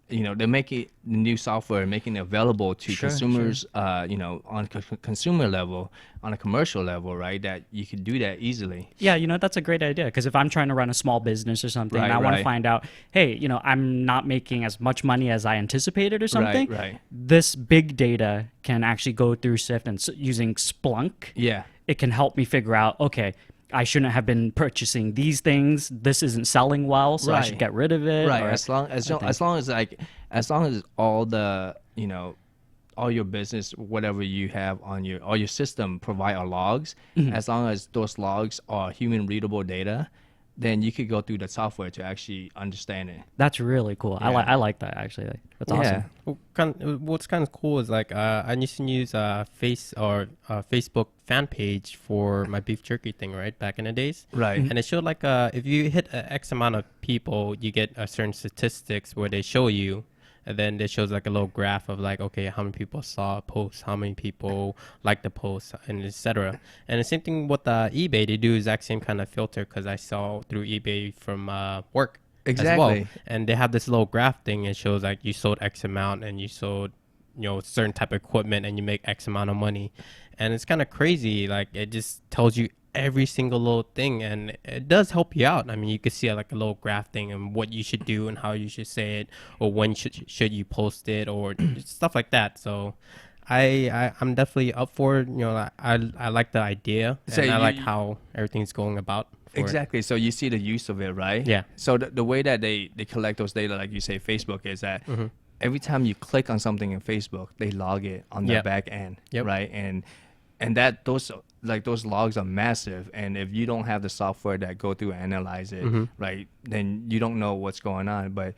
Speaker 2: they're making the new software, making it available to consumers, on consumer level, on a commercial level, right? That you can do that easily.
Speaker 1: Yeah, that's a great idea. Because if I'm trying to run a small business or something, and I want to find out, hey, I'm not making as much money as I anticipated or something.
Speaker 2: Right.
Speaker 1: This big data can actually go through Sift, and using Splunk, it can help me figure out, okay, I shouldn't have been purchasing these things. This isn't selling well, so I should get rid of it.
Speaker 2: Right. As long as all the all your business, whatever you have on your system provide are logs, as long as those logs are human readable data, then you could go through the software to actually understand it.
Speaker 1: That's really cool.
Speaker 2: Yeah.
Speaker 1: I like that actually. That's awesome.
Speaker 3: What's kind of cool is like I used to use Facebook fan page for my beef jerky thing, right, back in the days.
Speaker 2: Right.
Speaker 3: And it showed like if you hit X amount of people, you get a certain statistics where they show you. And then it shows like a little graph of like, okay, how many people saw a post, how many people liked the post, and etc. And the same thing with eBay. They do exact same kind of filter because I saw through eBay from work as well.
Speaker 2: Exactly.
Speaker 3: And they have this little graph thing. It shows like you sold X amount and you sold, certain type of equipment and you make X amount of money. And it's kind of crazy. Like it just tells you every single little thing, and it does help you out. I mean, you can see like a little graph thing and what you should do and how you should say it, or when should you post it, or stuff like that. So I'm definitely up for it. I like the idea,
Speaker 2: So
Speaker 3: and I like how everything's going about for it.
Speaker 2: Exactly. So you see the use of it, right?
Speaker 3: Yeah.
Speaker 2: So the way that they collect those data, like you say, Facebook, is that every time you click on something in Facebook, they log it on their back end, right? And that those logs are massive, and if you don't have the software that go through and analyze it, right, then you don't know what's going on. But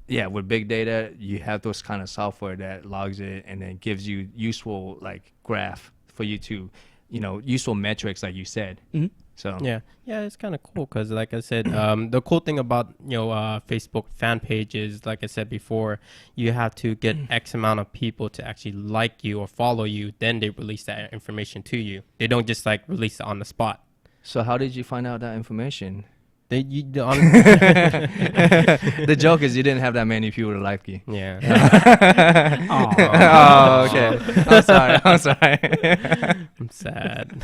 Speaker 2: yeah, with big data, you have those kind of software that logs it and then gives you useful like graph for you to, useful metrics, like you said. So
Speaker 3: yeah, it's kind of cool because, like I said, the cool thing about Facebook fan page is, like I said before, you have to get X amount of people to actually like you or follow you. Then they release that information to you. They don't just like release it on the spot.
Speaker 2: So how did you find out that information?
Speaker 3: The
Speaker 2: joke is you didn't have that many people to like you.
Speaker 3: Yeah.
Speaker 2: Oh, okay. I'm sorry.
Speaker 3: I'm sad.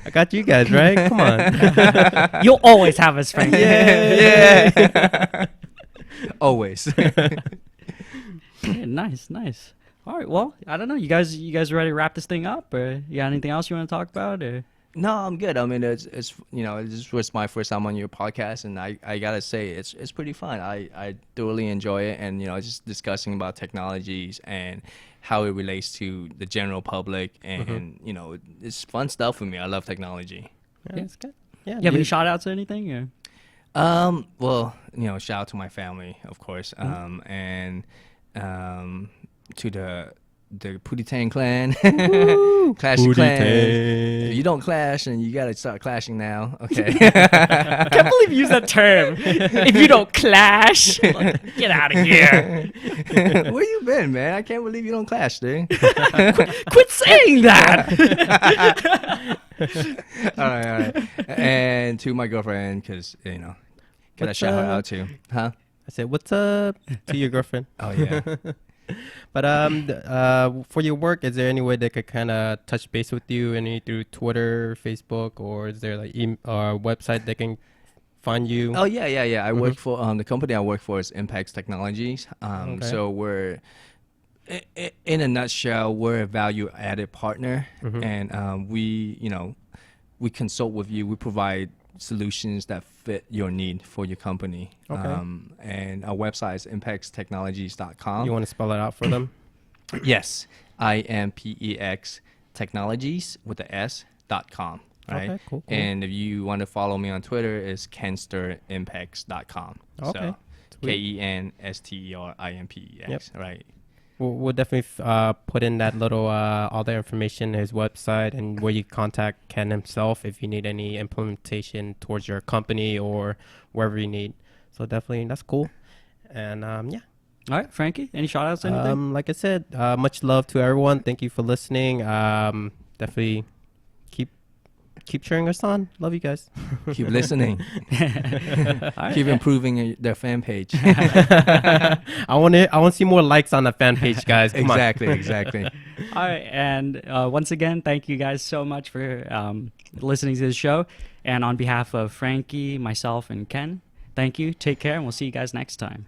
Speaker 3: I got you guys, right? Come on.
Speaker 1: You'll always have us, Frank.
Speaker 2: Yeah. Always.
Speaker 1: Yeah, nice. All right. Well, I don't know. You guys ready to wrap this thing up, or you got anything else you want to talk about? Or?
Speaker 2: No, I'm good. I mean, this was my first time on your podcast, and I gotta say it's pretty fun. I thoroughly enjoy it, and just discussing about technologies and how it relates to the general public, and it's fun stuff for me. I love technology.
Speaker 3: Yeah, it's good. Yeah.
Speaker 1: You have any shout outs or anything? Or?
Speaker 2: Well, shout out to my family, of course, and to the Pootie Tang clan, Clash of Clans. If you don't clash, and you gotta start clashing now. Okay.
Speaker 1: I can't believe you used that term. If you don't clash, get out of here.
Speaker 2: Where you been, man? I can't believe you don't clash, dude.
Speaker 1: Quit saying that.
Speaker 2: All right. And to my girlfriend, because gotta shout her out too, huh?
Speaker 3: I said, "What's up?" to your girlfriend.
Speaker 2: Oh yeah.
Speaker 3: But for your work, is there any way they could kind of touch base with you? Any through Twitter, Facebook, or is there like or website they can find you?
Speaker 2: Oh yeah. I work for the company I work for is Impact Technologies. So we're in a nutshell, we're a value added partner, and we consult with you. We provide solutions that fit your need for your company.
Speaker 3: Okay.
Speaker 2: And our website is impextechnologies.com.
Speaker 3: You want to spell it out for them?
Speaker 2: Yes, IMPEX Technologies with the S.com. Right.
Speaker 3: Okay, cool.
Speaker 2: And if you want to follow me on Twitter, it's kensterimpex.com.
Speaker 3: Okay.
Speaker 2: So
Speaker 3: Sweet.
Speaker 2: KENSTERIMPEX.
Speaker 3: Yep.
Speaker 2: Right.
Speaker 3: We'll definitely put in that little all the information, his website, and where you contact Ken himself if you need any implementation towards your company or wherever you need. So definitely, that's cool. And yeah.
Speaker 1: All right, Frankie, any shout outs or anything?
Speaker 3: Like I said, much love to everyone. Thank you for listening. Definitely keep cheering us on. Love you guys.
Speaker 2: Keep listening.
Speaker 1: Right.
Speaker 2: Keep improving their fan page.
Speaker 3: I want to see more likes on the fan page, guys. Come on.
Speaker 2: Exactly.
Speaker 1: All right, and once again, thank you guys so much for listening to the show. And on behalf of Frankie, myself, and Ken, thank you. Take care, and we'll see you guys next time.